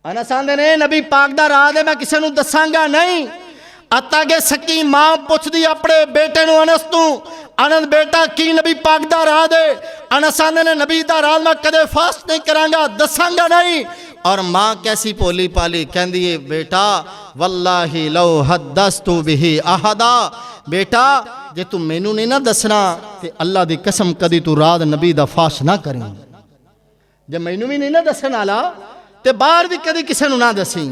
انس آندے نے نبی پاک دا راز ہے میں کسی نو دساں گا نہیں اتا کہ سکی ماں پوچھ دی اپنے بیٹے نو انس تو انس بیٹا کی نبی پاک دا راز ہے انس آندے نے نبی دا راز میں کدے فاسٹ نہیں کروں گا دساں گا نہیں اور ماں کیسی پولی پالی کہندی ہے بیٹا واللہ لو حدثت به احدا بیٹا جے تو مینوں نہیں نہ دسنا تے اللہ دی قسم کدی تو رات نبی دا فاش نہ کریں جے مینوں بھی نہیں نہ دسن والا تے باہر بھی کدی کسے نوں نہ دسیں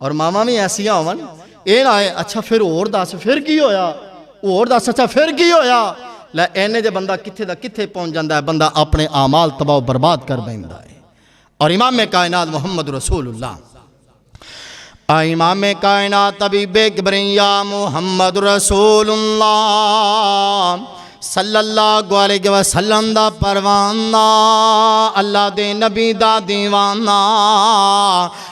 اور ماما بھی ایسیاں ہون اے نہ آئے اچھا پھر اور دس پھر کی ہویا اور دس اچھا پھر کی ہویا لے اینے جے بندہ کتھے دا کتھے پہنچ جاندا ہے بندہ اپنے اعمال تباہ و برباد کر بیندا ہے اور امام کائنات محمد رسول اللہ امام کائنات طبیب کبریا محمد رسول اللہ صلی اللہ علیہ وسلم دا پروانہ اللہ دے نبی دا دیوانہ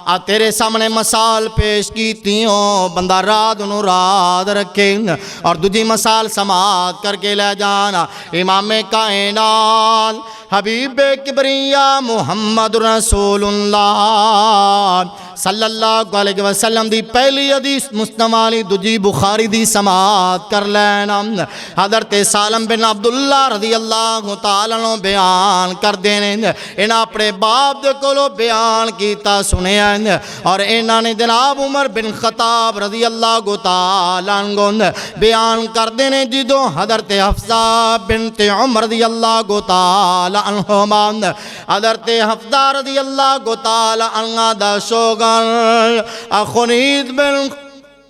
آ تیرے سامنے مثال پیش کیتیوں بندہ رات نو رات رکھے اور دوجی مثال سماعت کر کے لے جانا امام کائنات حبیب کبریا محمد رسول اللہ صلی اللہ علیہ وسلم دی پہلی حدیث مسلم والی دوجی بخاری دی سماعت کر لینا حضرت سالم بن عبداللہ رضی اللہ تعالیٰ عنہ بیان کر دینے انہاں اپنے باپ دے کولو بیان کیتا سنے اور انہاں نے جناب عمر بن خطاب رضی اللہ تعالیٰ عنہ بیان کر دینے جدو حضرت حفصہ بنت عمر رضی اللہ تعالیٰ عنہما حضرت حفصہ رضی اللہ تعالیٰ عنہ دا شوغر خنید بن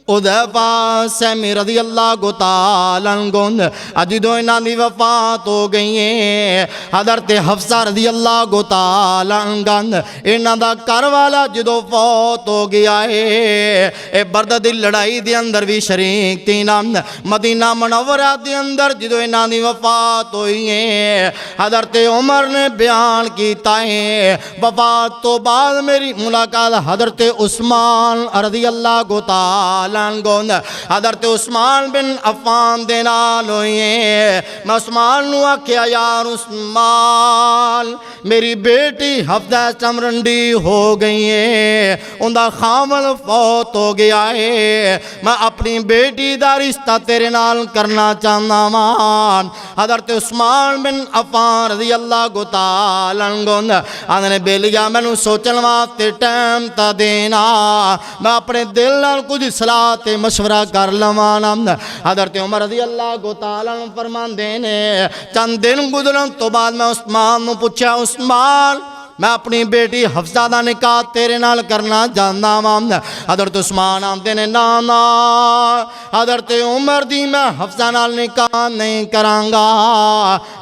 حذیفہ سہمی رضی اللہ تعالیٰ عنہ جدو انہاں دی وفات ہو گئی ہیں حضرت حفصہ رضی اللہ تعالیٰ عنہ انہاں دا گھر والا جدو فوت ہو گیا ہے اے برد دی لڑائی دے اندر بھی شریک تھی نا مدینہ منورہ دے اندر جدو انہاں دی وفات ہوئی ہے حضرت عمر نے بیان کیتا ہے وفات تو بعد میری ملاقات حضرت عثمان رضی اللہ تعالیٰ حضرت عثمان بن عفان دینال ہوئے میں عثمان نو آکھیا یار عثمان میری بیٹی حفصہ چمرنڈی ہو گئی ہے ان دا خامن فوت ہو گیا ہے میں اپنی بیٹی دا رشتہ تیرے نال کرنا چاہنا مان حضرت عثمان بن عفان رضی اللہ تعالیٰ عنہ آنے بیلیا میں نو سوچن واسطے ٹائم تا دینا میں اپنے دل نال کچھ صلاح تے مشورہ کر لوانا حضرت عمر رضی اللہ تعالیٰ عنہ فرمان دینے چند دن گزرن تو بعد میں عثمان نو پوچھا عثمان میں اپنی بیٹی حفصہ دا نکاح تیرے نال کرنا جاننا ہوں حضرت عثمان آمدے نے نانا حضرت عمر دی میں حفصہ نال نکاح نہیں کرانگا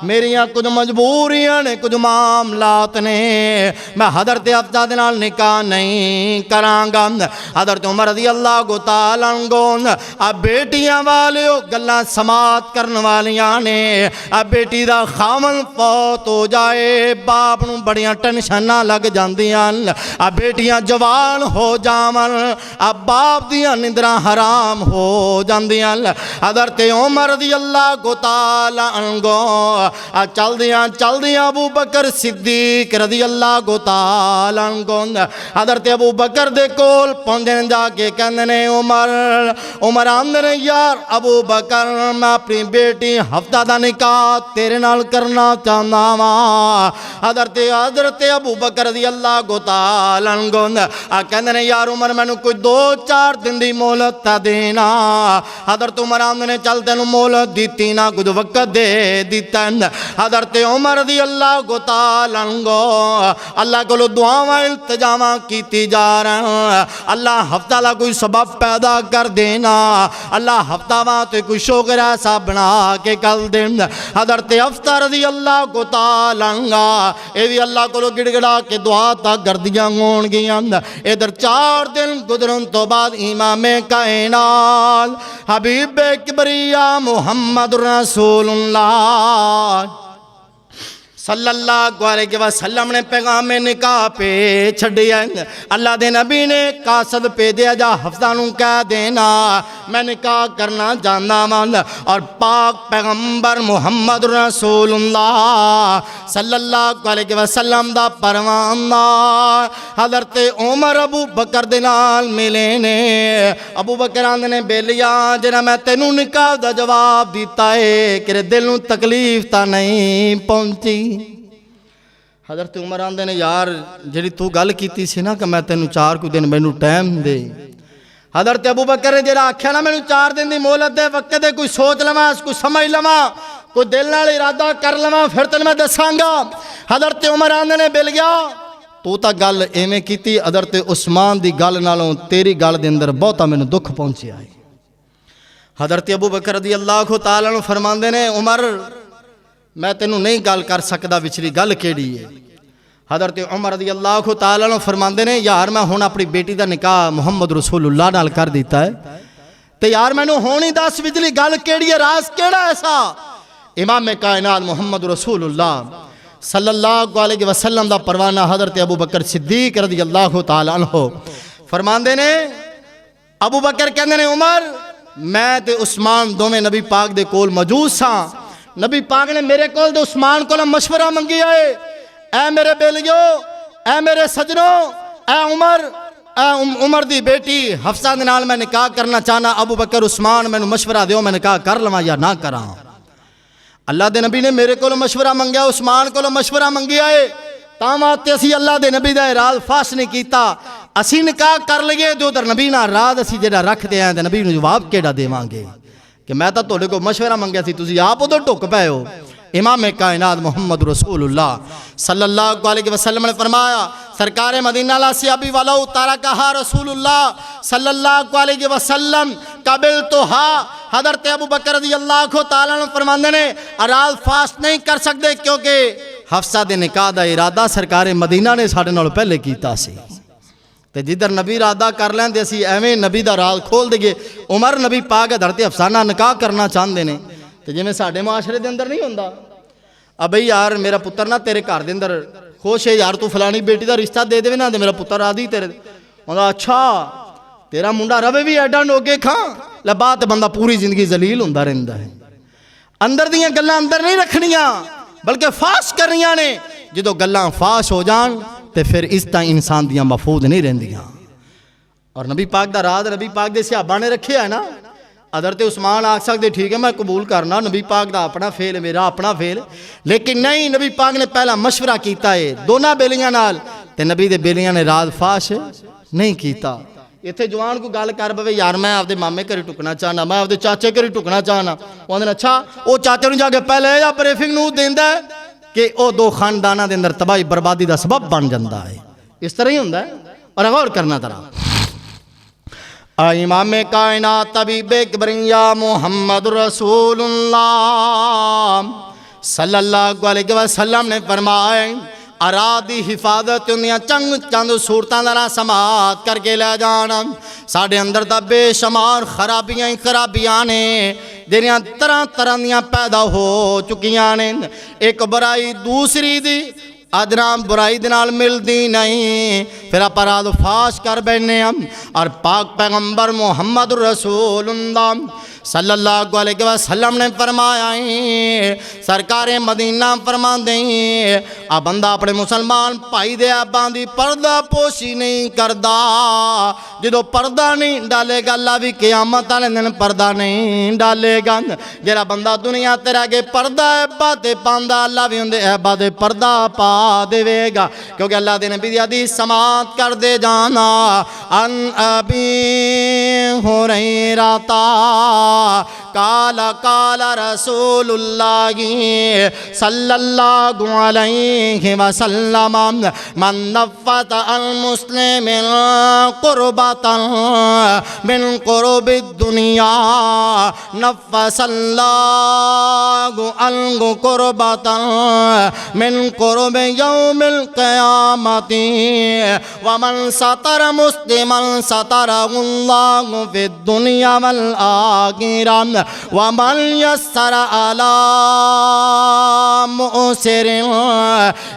میری کچھ مجبوریاں نے کچھ معاملات نے میں حضرت حفصہ دے نال نکاح نہیں کرانگا حضرت عمر رضی اللہ تعالیٰ عنہ اب بیٹیاں والے گلاں سماعت کرن والیاں نے اب بیٹی دا خامن فوت ہو جائے باپ نو بڑیاں ٹینشن لگ جاندیاں اب بیٹیاں جوان ہو جاون اب باپ دیاں نندراں حرام ہو جاندیاں حضرت عمر رضی اللہ تعالیٰ عنہ چل دیاں ابو بکر صدیق رضی اللہ تعالیٰ عنہ حضرت ابو بکر دے کول پہنچن جا کے کہندے عمر آندے یار ابو بکر میں اپنی بیٹی حفصہ دا نکاح تیرے نال کرنا چاہنا وا حضرت ابو بکر رضی اللہ تعالیٰ عنہ کہندے یار عمر میں کوئی 2-4 دن دی مہلت دینا حضرت عمر نے چل تینوں مہلت دیتی نہ کچھ وقت دے دیتا حضرت عمر رضی اللہ تعالیٰ عنہ اللہ کو دعاواں التجاواں کیتی جا رہا اللہ حفصہ لا کوئی سبب پیدا کر دینا اللہ حفصہ واسطے کوئی شوگر ایسا بنا کے کل دینا حضرت حفصہ رضی اللہ تعالیٰ عنہ اے بھی اللہ کو گڑ گڑا کے دعا تک گردیاں ہون گیاں ادھر 4 دن گزرن تو بعد امام کائنات حبیب کبریا محمد رسول اللہ صلی اللہ علیہ وسلم نے پیغام نکاح پہ چھڑیا اللہ دے نبی نے قاصد پہ دیا جا حفصہ نوں کہہ دینا میں نکاح کرنا جاننا مان اور پاک پیغمبر محمد رسول اللہ صلی اللہ علیہ وسلم دا پروانہ حضرت عمر ابو بکر دے نال ملے نے ابو بکر آندے نے بیلیا جنا میں تینوں نکاح دا جواب دیتا ہے کہ دل نوں تکلیف تا نہیں پہنچی حضرت عمر آندے نے یار جڑی تو گل کیتی سی نا کہ میں تینوں 4 دن مینوں ٹائم دے حضرت ابو بکر نے جڑا آکھیا نا مینوں 4 دن دی مہلت دے، وقت دے کوئی سوچ لواں، کوئی سمجھ لواں، کوئی دل نال ارادہ کر لواں، پھر تینوں میں دساں گا۔ حضرت عمر آندے نے بل گیا تو تا گل ایویں کیتی، حضرت عثمان دی گل نالوں تیری گل دے اندر بہتا مینوں دکھ پہنچیا ہے۔ حضرت ابو بکر رضی اللہ تعالیٰ عنہ فرماندے نے عمر میں تینوں نہیں گل کر سکدا وچلی گل کیڑی ہے۔ حضرت عمر رضی اللہ تعالیٰ عنہ فرماندے نے یار میں ہن اپنی بیٹی دا نکاح محمد رسول اللہ نال کر دیتا ہے تے یار مینوں ہون ہی دس وچلی گل کیڑی ہے، راز کیڑا ایسا؟ امام کائنات محمد رسول اللہ صلی اللہ علیہ وسلم دا پروانہ حضرت ابو بکر صدیق رضی اللہ تعالیٰ عنہ فرماندے نے ابو بکر کہندے نے عمر میں تے عثمان دوویں نبی پاک دے کول موجود ساں، نبی پاک نے میرے کول تے عثمان کول مشورہ منگیا ہے، اے میرے بیلیو، اے میرے سجنوں، اے عمر دی بیٹی حفصہ دے نال میں نکاح کرنا چاہنا، ابو بکر عثمان مینوں مشورہ دیو میں نکاح کر لواں یا نہ کراں۔ اللہ دے نبی نے میرے کول مشورہ منگیا، عثمان کول مشورہ منگیا ہے، تاں واسطے اسی اللہ دے نبی دا راز فاش نہیں کیتا، اسی نکاح کر لئے جو ادھر نبی نہ راز اسی جڑا رکھ دے ہیں تے نبی نوں جواب کیڑا دیواں گے کہ میں تاں تہاڈے کول مشورہ منگیا سی تسی آپ ادھر ٹک پئے ہو۔ امام کائنات محمد رسول اللہ صلی اللہ علیہ وسلم نے فرمایا سرکار مدینہ لا سیابی ولو ترکہا رسول اللہ صلی اللہ علیہ وسلم قبلتہا۔ حضرت ابو بکر رضی اللہ تعالیٰ نے فرماندے نے راز فاش نہیں کر سکتے کیونکہ حفصہ دے نکاح دا ارادہ سرکار مدینہ نے ساڈے نال پہلے کیتا سی تے جدھر نبی ارادہ کر لیندے سی ایویں نبی دا راز کھول دے گے۔ عمر نبی پاک حضرت حفصہ نال نکاح کرنا چاہندے نے تے جویں ساڈے معاشرے دے اندر نہیں ہوندا ابھی یار میرا پتر نہ تیرے گھر دے اندر خوش ہے یار تو فلانی بیٹی دا رشتہ دے دے نا تے میرا پتر آدھی تیرے ہوندا اچھا تیرا منڈا رہے بھی ایڈا نوگے کھاں لبا تے بندہ پوری زندگی ذلیل ہوندا رہندا ہے۔ اندر دیاں گلاں اندر نہیں رکھنیاں بلکہ فاش کرنیاں نے، جدوں گلاں فاش ہو جان تے پھر اس طرح انسان دیاں محفوظ نہیں رہندیاں۔ اور نبی پاک دا راز نبی پاک دے صحابہ نے رکھیا ہے نا، حضرت عثمان آکھ سکتے ٹھیک ہے میں قبول کرنا نبی پاک دا اپنا فیل ہے میرا اپنا فیل، لیکن نہیں نبی پاک نے پہلا مشورہ کیتا ہے دونوں بیلیاں نال تے نبی دے بیلیاں نے راز فاش نہیں کیتا۔ اتھے جوان کو گل کر پوے یار میں آپ دے مامے گھر ٹکنا چاہنا، میں آپ دے چاچے گھر ٹکنا چاہنا، وہ آندے اچھا وہ چاچے نوں جا کے پہلے یا بریفنگ نو دیندا ہے کہ او دو خانداناں دے اندر تباہی بربادی دا سبب بن جاندا ہے۔ اس طرح ہی ہوندا ہے اور غور کرنا ذرا۔ امام کائنات طبیب کبریا محمد رسول اللہ صلی اللہ علیہ وسلم نے فرمایا ارادی حفاظت انہیاں چند صورتاں ذرا سماعت کر کے لے جانا، ساڑھے اندر دا بے شمار خرابیاں نے جنیاں طرح طرح دیاں پیدا ہو چکیاں نے، ایک برائی دوسری دی ادنام برائی دنال مل دی نہیں، پھر اپراد فاش کر بیٹھنے ہم اور پاک پیغمبر محمد رسول اللہ صلی اللہ علیہ وسلم نے فرمایا سرکار مدینہ فرما دیں اب بندہ اپنے مسلمان پائی دے ابان دی پردہ پوشی نہیں کردہ، جدو پردہ نہیں ڈالے گا اللہ بھی قیامت والے دن پردہ نہیں ڈالے گا، جڑا بندہ دنیا تے رہ کے پردہ عبادت پاندہ اللہ بھی اندے عبادت پردہ پا دے گا، کیونکہ اللہ دے نبی دی حدیث سماعت کر دے جانا ان ابی ہریرہ قال رسول اللہ صلی اللہ علیہ وسلم من نفت المسلم قربتا من قرب الدنیا نفس اللہ عنہ قربتا من قرب یوم القیامت ومن ستر مسلما سترہ اللہ فی الدنیا والآخرہ ومن یسر علی مؤسر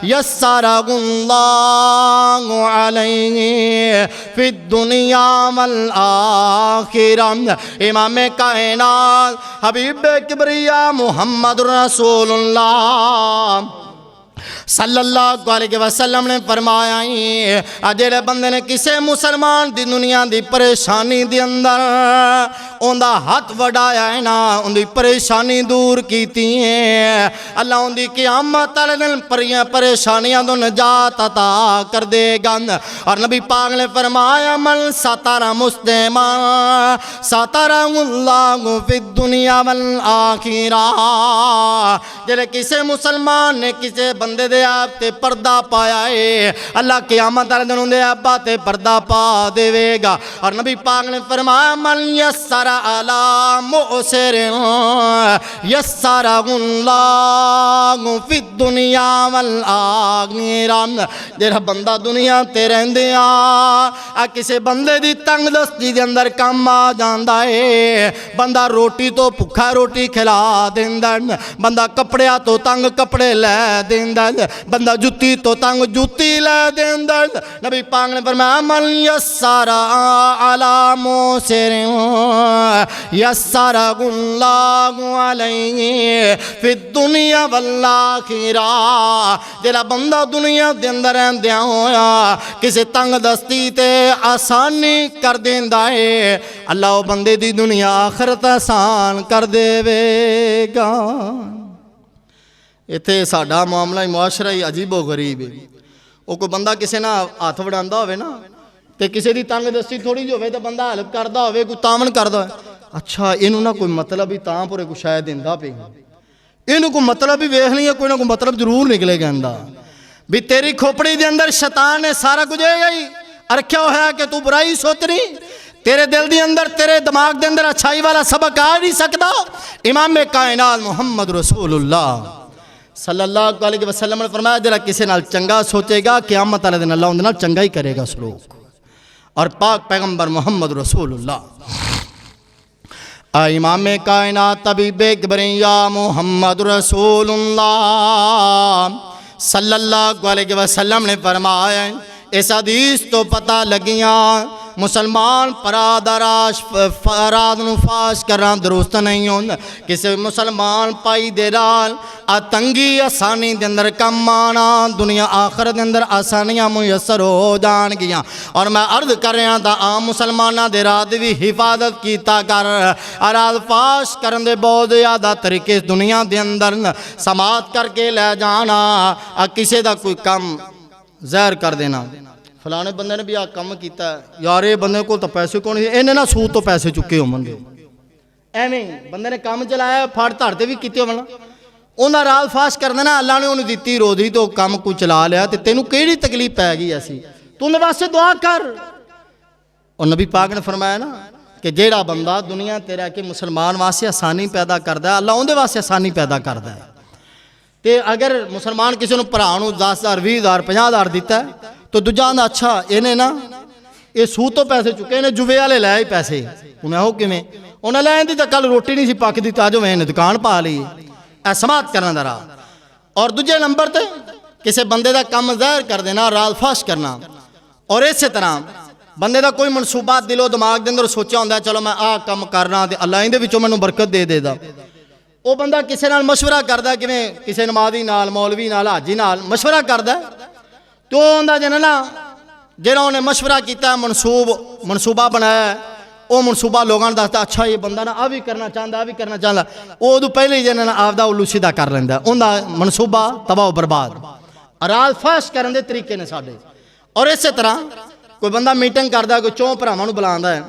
یسرہ اللہ علیہ فی الدنیا والآخرہ۔ امام کائنات حبیب کبریا محمد رسول اللہ صلی اللہ علیہ وسلم نے فرمایا جڑے بندے نے کسے مسلمان دی دنیا دی پریشانی دی اندر اوندا ہاتھ وڈایا ہے نا، ان دی پریشانی دور کیتی ہے، اللہ ان دی قیامت والے دن پریشانیاں تو نجات عطا کر دے گا۔ اور نبی پاک نے فرمایا من ستر مسلما سترہ اللہ فی الدنیا والآخرہ، جڑے کسے مسلمان نے کسے بندے دے آپ تے پردہ پایا ہے، اللہ قیامت والے دن دے آپ تے پردہ پا دے گا۔ اور نبی پاک نے فرمایا من یسر علی مؤسر یسرہ اللہ فی الدنیا والآخرہ، جڑا بندہ دنیا تے رہندیا کسے بندے دی تنگ دستی دے اندر کم آ جاندا ہے، بندہ روٹی تو بھکھا روٹی کھلا دیندا، بندہ کپڑیاں تو تنگ کپڑے لے دیندا، بندہ جتی تو تنگ جتی لے دیندا۔ نبی پاک نے فرمایا من یسر علی موسر یسرہ اللہ علیہ فی الدنیا والآخرہ، جڑا بندہ دنیا دے اندر رہندیاں ہویا کسے تنگ دستی تے آسانی کر دیندا ہے، اللہ او بندے دی دنیا آخرت آسان کر دے گا۔ ایتھے ساڈا معاملہ معاشرہ ہی عجیب و غریب ہے، وہ کوئی بندہ کسے نہ ہاتھ وڈاندا ہوئے نا تے کسے دی تنگ دستی تھوڑی جو ہوئے تے بندہ ہیلپ کردا ہوئے، کوئی تعاون کردا ہے، اچھا اینوں نہ کوئی مطلب ہی تاں پورے کو شاید دیندا پئی، اینوں کوئی مطلب ہی ویکھ لیا کوئی نہ کوئی مطلب ضرور نکلے گا اندا بھی تیری کھوپڑی دے اندر شیطان نے سارا کچھ ہی رکھیا ہوا ہے کہ تو برائی سوچنی، تیرے دل دے اندر تیرے دماغ دے اندر اچھائی والا سبق آ نہیں سکتا۔ امام کائنات محمد رسول اللہ صلی اللہ علیہ وسلم نے فرمایا جڑا کسی نال چنگا سوچے گا قیامت والے دن اللہ اون دے نال چنگا ہی کرے گا سلوک۔ اور پاک پیغمبر محمد رسول اللہ امام کائنات طبیب کبریا محمد رسول اللہ صلی اللہ علیہ وسلم نے فرمایا اس حدیث تو پتہ لگیاں مسلمان فراد نفاش کرنا درست نہیں ہوتا، کسی مسلمان پائی دے رال تنگی آسانی دے اندر کم آنا، دنیا آخر دے اندر آسانیاں میسر ہو جان گیاں۔ اور میں عرض کر رہا تھا عام مسلمانہ دے رات بھی حفاظت کیتا کر، اراد فاش کرن دے بہت زیادہ طریقے دنیا دے اندر سماعت کر کے لے جانا، کسی دا کوئی کم زہر کر دینا، فلانے بندے نے بھی آ کم کیتا ہے یار یہ بندے کو تو پیسے کون ہے، انہیں نہ سود تو پیسے چکے ہو منگے، ایویں بندے نے کام چلایا پھاڑ دھڑتے بھی کیتے ہونا، انہاں رال فاش کر دینا اللہ نے انہوں دیتی روزی تو کام کو چلا لیا تے تینوں کیڑی تکلیف پہ گئی ایسی، تو انہیں واسطے دعا کر۔ اور نبی پاک نے فرمایا نا کہ جیڑا بندہ دنیا تیرا کہ مسلمان واسطے آسانی پیدا کردا ہے اللہ اندے واسطے آسانی پیدا کردا ہے۔ تے اگر مسلمان کسی نے پرانوں 10,000 20,000 50,000 دیتا ہے تو دوجا آندا اچھا انہیں نا یہ سود تو پیسے چکے انہیں جوے والے لے ہی پیسے، انہیں ہو کیویں انہیں لے آندی تو کل روٹی نہیں سی پک دی تاجو میں نے دکان پا لی، اے سماعت کرنا درا۔ اور دوجے نمبر تے کسی بندے دا کم ظاہر کر دینا راز فاش کرنا، اور اسی طرح بندے دا کوئی منصوبات دل و دماغ دے اندر سوچا ہوندا ہے چلو میں آ کم کرنا تے اللہ اندے وچوں مینوں برکت دے دے دا، وہ بندہ کسی نال مشورہ کردا کہ میں کسی نمازی نال مولوی نال حاجی نال مشورہ کردا تو اوندا جننا جڑا انہیں مشورہ کیتا منصوبہ بنایا وہ منصوبہ لوگاں نے دستا اچھا یہ بندہ نا آ بھی کرنا چاہتا آ بھی کرنا چاہتا، وہ ادو پہلے ہی جننا آپ دا الو سیدھا کر لیندا اوندا منصوبہ تباہ و برباد، راز فاش کرن دے طریقے نے ساڈے۔ اور اسی طرح کوئی بندہ میٹنگ کردا کوئی چوں بھراواں نوں بلاندا ہے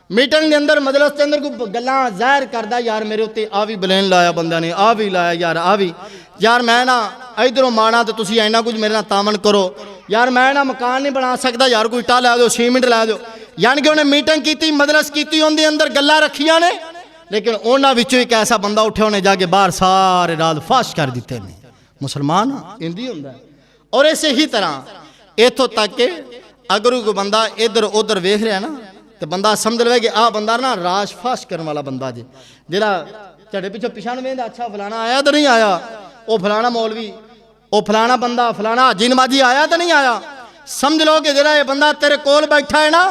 میٹنگ دے اندر مجلس دے اندر کوئی گلاں ظاہر کردا یار میرے اوتے آ بھی بلین لایا بندہ نے آ بھی لایا یار آ بھی یار میں نا ادھروں مانا تو تسی اینا کچھ میرے نال تعاون کرو یار میں نا مکان نہیں بنا سکتا یار کوئی اٹا لے دو سیمنٹ لے دو، یعنی کہ انہیں میٹنگ کیتی مجلس کیتی ان دے اندر گلاں رکھیاں نے لیکن انہاں وچوں ایک ایسا بندہ اٹھے انہیں جا کے باہر سارے راز فاش کر دیتے ہیں۔ مسلمان اندی ہوندا ہے۔ اور اسی ہی طرح ایتھوں تک کہ اگر کوئی بندہ ادھر ادھر ویکھ رہا ہے نا تو بندہ سمجھ لے کہ آ بندہ نا راز فاش کرنے والا بندہ جی جڑا چڑے پیچھے پیشان ویندا اچھا فلانا آیا تو نہیں آیا، او فلانا مولوی او فلانا بندہ فلانا حاجی نمازی آیا تو نہیں آیا، سمجھ لو کہ جڑا یہ بندہ تیرے کول بیٹھا ہے نا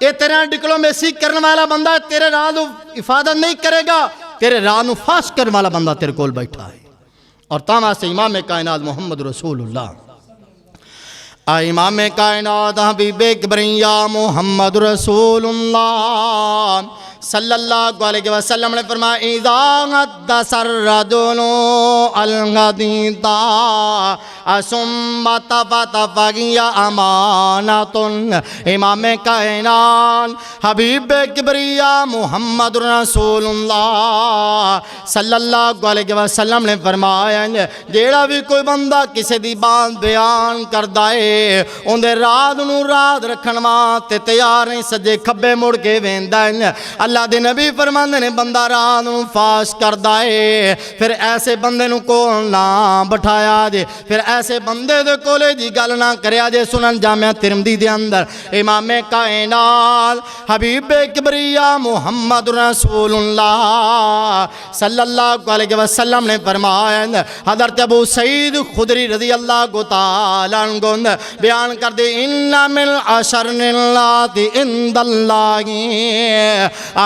یہ تیرے ڈپلومیسی کرنے والا بندہ تیرے راز حفاظت نہیں کرے گا، تیرے راز فاش کرنے والا بندہ تیرے کول بیٹھا ہے۔ اور تاں سے امام کائنات محمد رسول اللہ امام کائنات حبیب کبریا محمد رسول اللہ صلی اللہ علیہ وسلم نے فرمایا اذا حدث الرجل الحدیث ثم تفت فہی امانۃ امام کائنات حبیب کبریا محمد رسول اللہ صلی اللہ علیہ وسلم نے فرمایا جیڑا بھی کوئی بندہ کسی دی بات بیان کردا ہے اندے رات نو رات رکھن واسطے تیار نہیں سجے کھبے مڑ کے ویندا ہے اللہ دے نبی فرماندے نے بندہ رات نو فاش کردا ہے پھر ایسے بندے نو کول نہ بٹھایا جے پھر ایسے بندے دے کولے جی گل نہ کریا جے سنن جامع ترمذی دے اندر امام کائنات حبیب کبریا محمد رسول اللہ صلی اللہ علیہ وسلم نے فرمایا حضرت ابو سعید خدری رضی اللہ تعالی عنہ بیان کر دے ان من عشر اللہ عند اللہ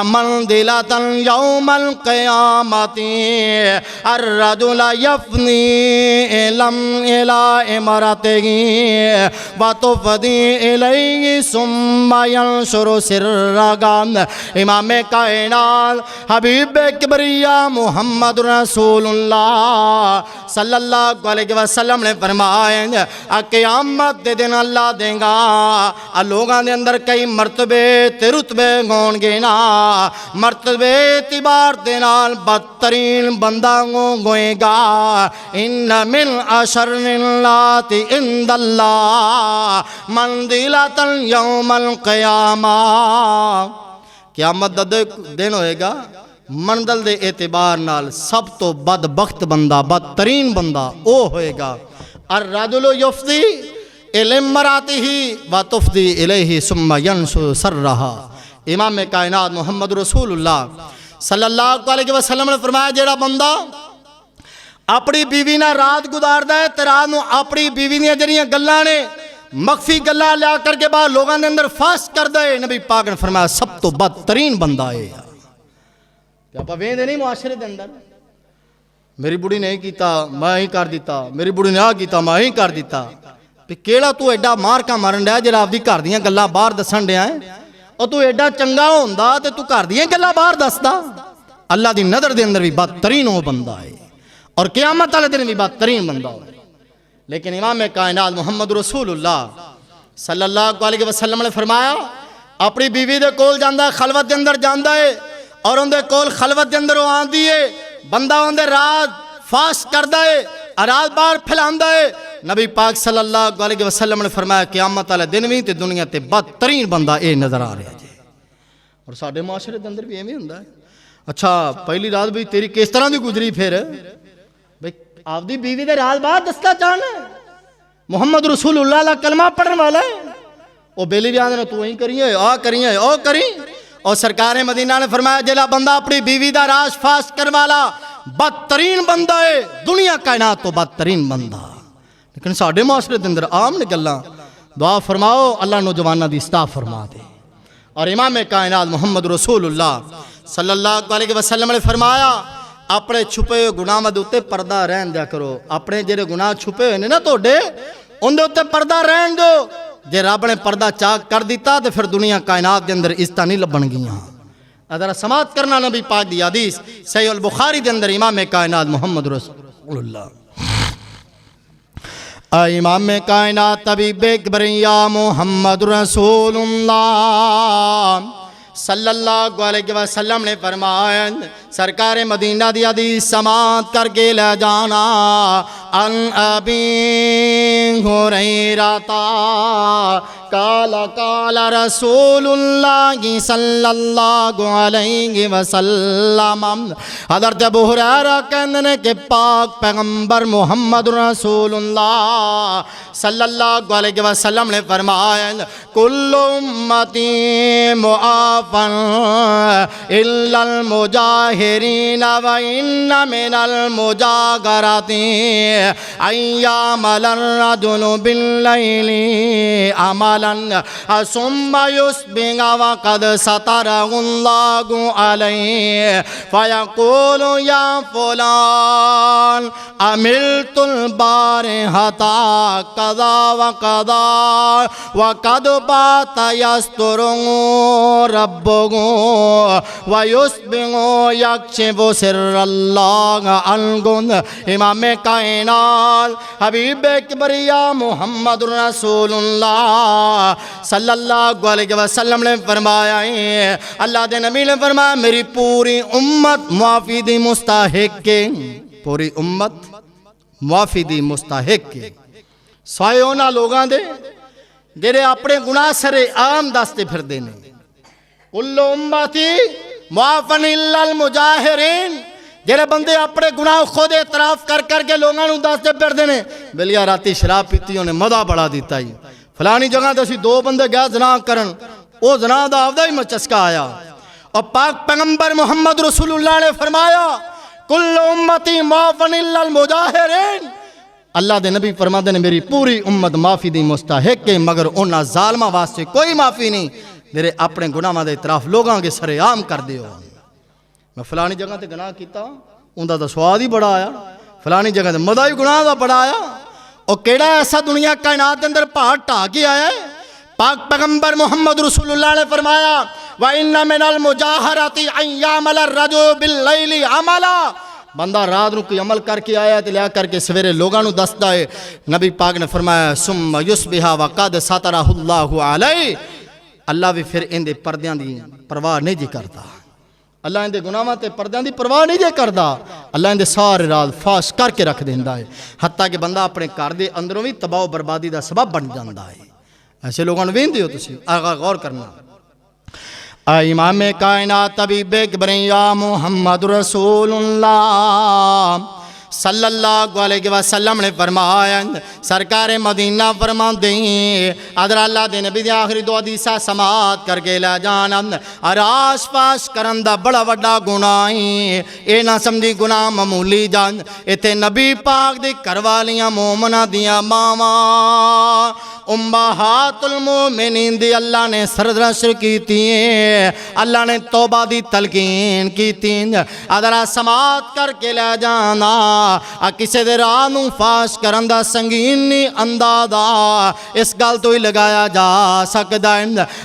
منزلۃ یوم القیامۃ الرجل یفنی لم الی امرتہ وتفدی الیہ ثم ینشر سرگا امام کائنات حبیب کبریا محمد رسول اللہ صلی اللہ علیہ وسلم نے فرمایا قیامت دے دن اللہ دے گا لوگاں دے اندر کئی مرتبے تے رتبے ہون گے نا مرتبے اعتبار دے نال بدترین بندہ ہوئے گا ان من اشر اللہ عند اللہ منزلۃ یوم القیامہ قیامت دا دن ہوئے گا منزل دے اعتبار نال سب تو بدبخت بندہ بدترین بندہ او ہوئے گا الرجل یفضی الی امرأتہ وتفضی الیہ ثم ینشر سرہا امام کائنات محمد رسول اللہ صلی اللہ علیہ وسلم نے فرمایا جیڑا بندہ اپنی بیوی نہ رات گزاردا ہے تے رات نو اپنی بیوی دیاں جڑیاں گلاں نے مخفی گلاں لیا کر کے بعد لوگاں دے اندر فاش کردا ہے نبی پاک نے فرمایا سب تو بدترین بندہ ہے کیا آپ ویندے نہیں معاشرے دے اندر میری بڑی نے کیتا میں ہی کر دیتا میری بڑی نے آ کیتا میں ہی کر دیتا پہ کیڑا تو ایڈا مار کا مارن ڈیا جڑا اپنی گھر دیاں گلاں باہر دسن ڈیا ہے اور تو ایڈا چنگا ہوندا تے تو گھر دیاں گلاں باہر دسدا اللہ دی نظر دے اندر بھی بدترین وہ بندہ ہے اور قیامت والے دن بھی بدترین بندہ ہو لیکن امام کائنات محمد رسول اللہ صلی اللہ علیہ وسلم نے فرمایا اپنی بیوی دے کول جاندا ہے خلوت دے اندر جاندا ہے اور ان دے کول خلوت دے اندر وہ آندی ہے بندہ ان دے رات فاش کردا ہے رات بار پھیلاندا ہے نبی پاک صلی اللہ علیہ وسلم نے فرمایا قیامت والے دن بھی تے دنیا تے بدترین بندہ اے نظر آ رہا جی اور ساڈے معاشرے دے اندر بھی ایویں ہوندا ہے اچھا پہلی رات بھی تیری کس طرح دی گزری پھر بھئی آپ دی بیوی دے رات بعد دستا چاہنا ہے محمد رسول اللہ علیہ کلمہ پڑھن والا ہے وہ بیلی بھی آدھے تو ہی کریے آ کریے او کری اور سرکار مدینہ نے فرمایا جلا بندہ اپنی بیوی دا راز فاش کر والا بدترین بندہ ہے دنیا کائنات تو بدترین بندہ لیکن ساڑھے معاشرے دے اندر عام نے گلاں دعا فرماؤ اللہ نوجوانہ دی اصلاح فرما دے اور امام کائنات محمد رسول اللہ صلی اللہ علیہ وسلم نے فرمایا اپنے چھپے ہوئے گناہ دے اوتے پردہ رہن دیا کرو اپنے جڑے گناہ چھپے ہوئے نا توڑے ان دے اوتے پردہ رہن دو جے رب نے پردہ چاک کر دیتا تو پھر دنیا کائنات دے اندر عزتاں نہیں لبن گیاں اگر سماعت کرنا نبی پاک دی حدیث صحیح البخاری دے اندر امام کائنات محمد رسول اللہ امام کائنات طبیب کبریا محمد رسول اللہ صلی اللہ علیہ وسلم نے فرمایا سرکار مدینہ دی حدیث سماعت کر کے لے جانا ان ابی ہریرہ قال قال رسول اللہ صلی اللہ علیہ وسلم حضرت ابو ہریرہ کہنے کہ پاک پیغمبر محمد رسول اللہ صلی اللہ علیہ وسلم نے فرمایا کل امتی معافن الا المجاہرین وان من المجاگرات ان یعمل الرجل باللیل عمل حالا ثم يصبح وقد ستره الله عليه فيقول يا فلان عملت البارحة كذا وكذا وقد بات يستره ربه ويصبح يكشف سر الله عنه. امام کائنات حبیب کبریا محمد رسول اللہ صلی اللہ علیہ وسلم نے فرمایا ہے، اللہ دے نبی نے فرمایا میری پوری امت معافی دی مستحق کے، پوری امت معافی دی مستحق کے، سوائے اونا لوگاں دے جڑے اپنے گناہ سرے عام دستے پھر دینے. کل امتی معافن الا المجاہرین، جڑے بندے اپنے گناہ خود اعتراف کر کے لوگاں نوں دستے پھر دینے بلیا راتی شراب پیتی انہیں مزہ بڑھا دیتا ہی فلانی جگہ تے اسی 2 بندے گئے زنا کرن، او زنا دا آفدہ ہی میں چسکا آیا. اور پاک پیغمبر محمد رسول اللہ نے فرمایا کل امتی معافن الا المجاہرین، اللہ دے نبی فرما دے نے میری پوری امت معافی دی مستحق ہے مگر انہاں ظالمہ واسطے کوئی معافی نہیں میرے اپنے گناہ دے اعتراف لوگاں کے سرے عام کر دیو. میں فلانی جگہ تے گناہ کیتا ان دا سواد ہی بڑا آیا، فلانی جگہ تے مدہ ہی گناہ دا بڑا آیا. اور کیڑا ایسا دنیا کائنات اندر پہاڑ ٹھا کے آیا ہے؟ پاک پیغمبر محمد رسول اللہ نے فرمایا وَإِنَّ مِنَ الْمُجَاهَرَةِ أَن يَعْمَلَ الرَّجُلُ بِاللَّيْلِ عَمَلًا، بندہ رات نو کوئی عمل کر کے آیا تے لیا کر کے سویرے لوگاں نو دسدا ہے. نبی پاک نے فرمایا ثُمَّ يُصْبِحَ وَقَدْ سَتَرَهُ اللَّهُ عَلَيْهِ، اللہ بھی پھر ان دے پردیاں دی پرواہ نہیں جی کرتا، اللہ ان دے گناہاں تے پردیاں دی پرواہ نہیں جے کردا، اللہ ان دے سارے راز فاش کر کے رکھ دیندا ہے حتیٰ کہ بندہ اپنے گھر دے اندروں بھی تباہ و بربادی دا سبب بن جاندا ہے. ایسے لوگاں نوں ویندے ہو تسی آغا غور کرنا. اے امام کائنات طبیب کبریا محمد رسول اللہ صلی اللہ علیہ وسلم نے فرمایا سرکار مدینہ فرما دیں ادھر اللہ دے نبی دے آخری 2 حدیثہ سماعت کر کے لے جانا اراش پاش کرن دا بڑا وڈا گناہ اے نہ سمجھی گناہ معمولی جان ایتھے نبی پاک دی کروالیاں مومنہ دیاں ماما امہات المومنین دی اللہ نے سردرشر کی تین اللہ نے توبہ دی تلقین کی تین ادھر سماعت کر کے لے جانا کسے دے رانوں فاش کرندہ سنگینی اندازہ اس گل تو ہی لگایا جا سکتا ہے.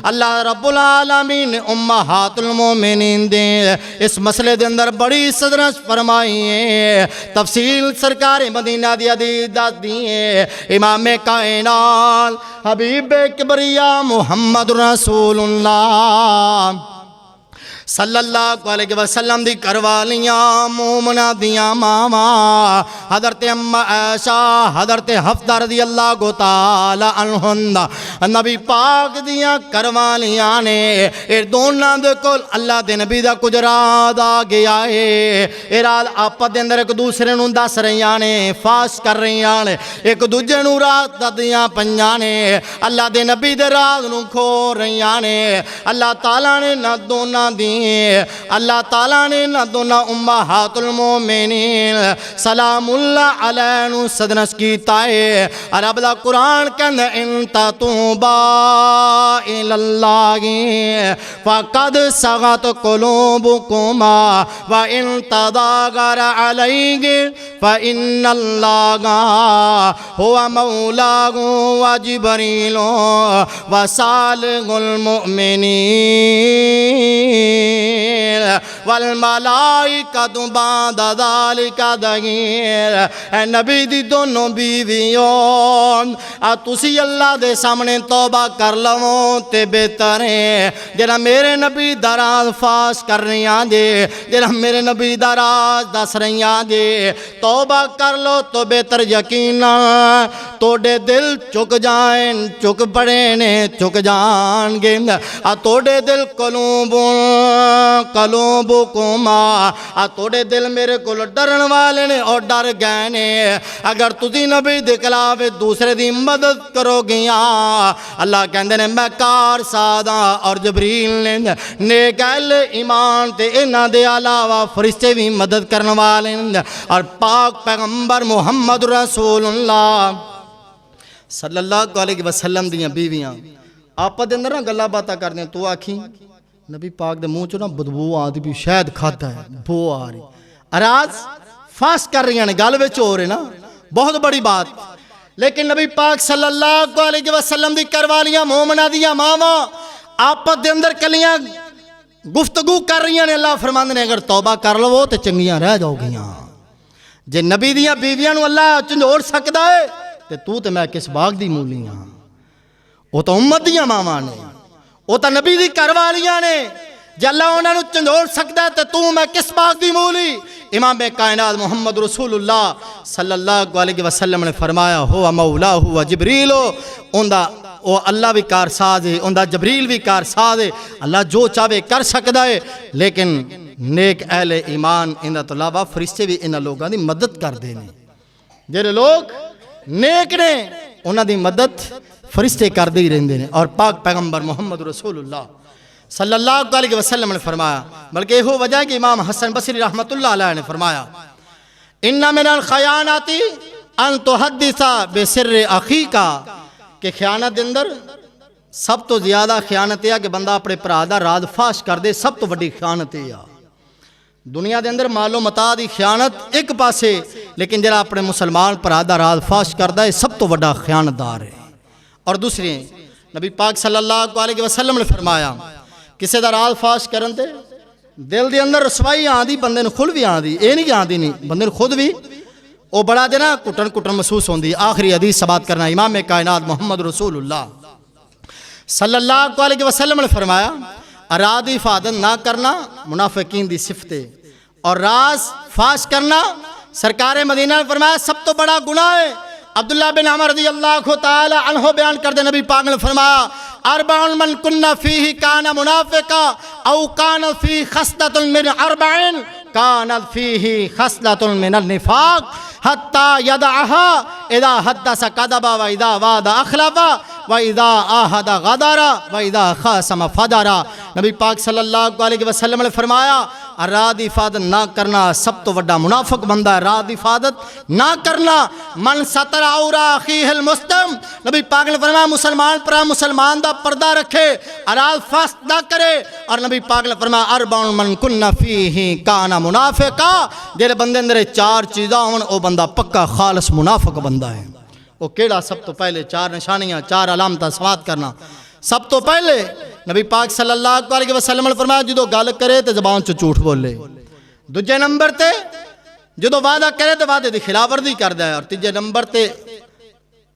اللہ رب العالمین امہات المومنین دے اس مسئلے دے اندر بڑی صدرش فرمائی ہے، تفصیل سرکار مدینہ دی حدیث دس دی ہے. امام کائنات حبیب کبریا محمد رسول اللہ صلی اللہ علیہ وسلم دی کروالیاں مومنہ دیاں ماما حضرت عائشہ حضرت حفصہ رضی اللہ تعالی عنہن نبی پاک دیاں کروالیاں نے اے دونوں دے کول اللہ دے نبی دا کچھ راز آ گیا ہے. اے راز آپا دے اندر ایک دوسرے نوں دس رہیاں نے فاش کر رہیاں نے ایک دوجے نوں راز دیاں پنجاں نے اللہ دے نبی دے راز نوں کھو رہیاں نے. اللہ تعالیٰ نے نہ دونوں دی اللہ تعالیٰ نے نہ دونہ امہات المومنین سلام اللہ علیہ صدنش کیتا ہے. رب دا قرآن کہندے ان تتوبا الاللہ فقد صغت قلوبکما وان تداغر علیہ فإن اللہ هو مولاہ وجبریل وصالح المؤمنین والملائکۃ بعد ذالک ظہیر. اے نبی دی دونوں بیویوں تسی اللہ دے سامنے توبہ کر لو تے بہتر ہے. جڑا میرے نبی دا راز فاش کر رہیاں جے جڑا میرے نبی دا راز دس رہیاں جے توبہ کر لو تو بہتر. یقینا توڑے دل چک جائیں چک پڑے نے چک جان گے توڑے دل قلوبکما توڑے دل میرے کو ڈرن والے نے اور ڈر گئے نے. اگر تسی نبی دے خلاف دوسرے دی مدد کرو گیا اللہ کہندے نے میں کار سادا اور جبریل نے نیک اہل ایمان تے انہاں دے علاوہ فرشتے بھی مدد کرنے والے اور پاک پیغمبر محمد رسول اللہ صلی اللہ علیہ وسلم دیاں بیویاں آپا دے اندر نا گلا باتاں کر دیں تو آکھیں نبی پاک دے منہ چو نا بدبو آتی بھی شاید کھاتا ہے بو آ رہی اراز فاس کر رہی ہیں گل وچ ہو رہے نا بہت بڑی بات لیکن نبی پاک صلی اللہ علیہ وسلم دی کروالیاں مومنہ دیاں ماما آپا دے اندر کلیاں گفتگو کر رہی ہیں اللہ فرماندے نے اگر توبہ کر لو تے چنگیاں رہ جاؤ گیاں جے نبی دیاں بیویاں نو اللہ چنجوڑ سکدا ہے تے میں کس باغ دی مولی ہاں وہ تو امت دیاں ماما نے وہ تو نبی دی کروالیاں نے جے اللہ انہاں نو چنجوڑ سکدا ہے تے میں کس باغ دی مولی امام کائنات محمد رسول اللہ صلی اللہ علیہ وسلم نے فرمایا ہوا مولا ہوا جبریل وہ اللہ بھی کارساز ہے اندہ جبریل بھی کارساز ہے اللہ جو چاہے کر سکتا ہے لیکن نیک اہل ایمان اندہ تو علاوہ فرشتے بھی انہاں لوگاں دی مدد کر دینے جڑے لوگ نیک نے انہاں دی مدد فرشتے کر دے رہندے نے اور پاک پیغمبر محمد رسول اللہ صلی اللہ علیہ وسلم نے فرمایا بلکہ یہ وجہ ہے کہ امام حسن بصری رحمت اللہ علیہ نے فرمایا اِنَّ مِنَ الْخَيَانَاتِ أَن تُحَدِّثَ بِسِرِّ أَخِيكَ کہ خیانت دے اندر سب تو زیادہ خیانت ہے کہ بندہ اپنے بھرا دا راز فاش کر دے سب تو بڑی خیانت ہے دنیا دے اندر مال و متاع دی خیانت ایک پاسے لیکن جڑا اپنے مسلمان بھرا دا راز فاش کردا ہے سب تو بڑا خیانتدار ہے اور دوسری نبی پاک صلی اللہ علیہ وسلم نے فرمایا کسے دا راز فاش کرن تے دل دے اندر رسوائی آندی بندے نے خود بھی آندی اے نہیں آندی نہیں بندے نے خود بھی او بڑا دینا کٹن محسوس ہوندی آخری حدیث سے بات کرنا امام کائنات محمد رسول اللہ صلی اللہ علیہ وسلم نے فرمایا اراد حفاظت نہ کرنا منافقین دی صفت ہے اور راز فاش کرنا سرکار مدینہ نے فرمایا سب تو بڑا گناہ ہے عبداللہ بن عمر رضی اللہ تعالی عنہ بیان کر دے نبی پاک نے فرمایا اربعن من کننا فیہ کان منافقا او کان فی خصلۃ من اربعین کانت فیہ خصلۃ من النفاق حتی یدعہا اذا حدث کذب و اذا وعد اخلف و اذا عاہد غدر و اذا خاصم فجر نبی پاک صلی اللہ علیہ وسلم نے فرمایا راز حفاظت نہ کرنا سب تو بڑا منافق بندہ ہے راز حفاظت نہ کرنا من ستر عورا اخیہ المسلم نبی پاک نے فرمایا مسلمان پر مسلمان دا پردہ رکھے راز فاش نہ کرے اور نبی پاک نے فرمایا اربعن من کن فیہ کان منافقا جڑے بندے اندر چار چیزاں ہون او بندہ پکا خالص منافق بندہ ہے وہ کیڑا سب تو پہلے چار نشانیاں چار علامتاں سماعت کرنا سب تو پہلے نبی پاک صلی اللہ علیہ وسلم نے فرمایا جدو گل کرے تے زبان چو جھوٹ بولے دوجے نمبر تے جدو وعدہ کرے تے وعدے دی خلاف ورزی کردا ہے اور تیجے نمبر تے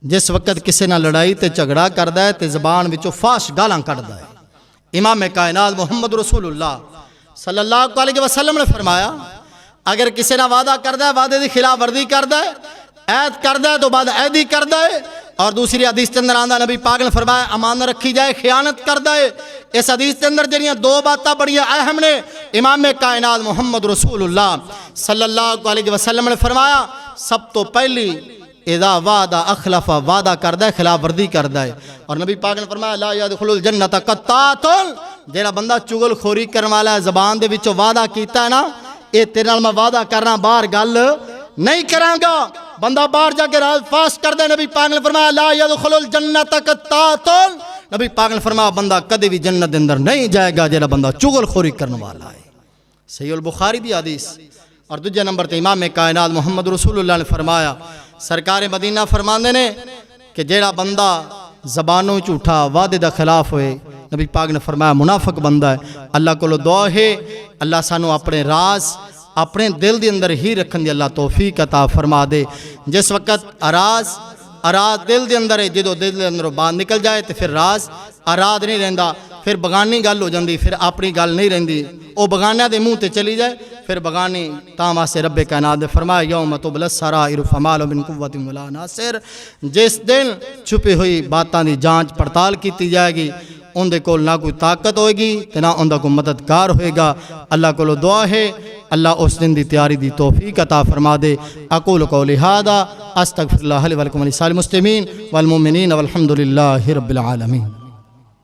جس وقت کسے نہ لڑائی تے جھگڑا کردا ہے تے زبان وچوں فاش گالاں کڈدا ہے امام کائنات محمد رسول اللہ صلی اللہ علیہ وسلم نے فرمایا اگر کسے نہ وعدہ کردا ہے وعدے دی خلاف ورزی کردا ہے عہد کردا ہے تو بعد عہد ہی کردا ہے اور دوسری حدیث کے اندر آندہ نبی پاک نے فرمایا امانت رکھی جائے خیانت کردا ہے اس حدیث کے اندر جنیاں دو باتاں بڑی اہم نے امام کائنات محمد رسول اللہ صلی اللہ علیہ وسلم نے فرمایا سب تو پہلی اذا وعدہ اخلف وعدہ کردا ہے خلاف ورزی کردا ہے اور نبی پاک نے فرمایا لا يدخل الجنت قطات جیڑا بندہ چغل خوری کرن والا ہے زبان دے وچوں وعدہ کیتا ہے نا اے تیرے نال میں وعدہ کرنا باہر گل نہیں کراں گا بندہ باہر جا کے راز فاش کر دے نبی پاک نے فرمایا لا يدخل الجنت قطات نبی پاک نے فرمایا بندہ کدی بھی جنت دے اندر نہیں جائے گا جیڑا بندہ چغل خوری کرنے والا ہے صحیح البخاری دی حدیث اور دوسرے نمبر تے امام کائنات محمد رسول اللہ نے فرمایا سرکار مدینہ فرماندے نے کہ جیڑا بندہ زبانوں جھوٹا وعدے دا خلاف ہوئے نبی پاک نے فرمایا منافق بندہ ہے اللہ کو دعا ہے اللہ سانو اپنے راز اپنے دل دے اندر ہی رکھن دی اللہ توفیق عطا فرما دے جس وقت راز دل دے اندر ہے جدو دل دے اندر باہر نکل جائے تو پھر راز اراد نہیں رہندا پھر بغانی گل ہو جاندی پھر اپنی گل نہیں رہندی او بغانیاں دے منہ تے چلی جائے پھر بغانی تاں واسطے رب کائنات نے فرمایا یوم تبلی السرائر فما له من قوت ولا ناصر جس دن چھپی ہوئی باتاں دی جانچ پڑتال کیتی جائے گی ان دے کول نہ کوئی طاقت ہوئے گی تے نہ ان دا کوئی مددگار ہوئے گا اللہ کو دعا ہے اللہ اس دن دی تیاری دی توفیق عطا فرما دے اقول قولی ھذا استغفر اللہ لی ولکم ولسائر المسلمین والمؤمنین والحمد للہ رب العالمین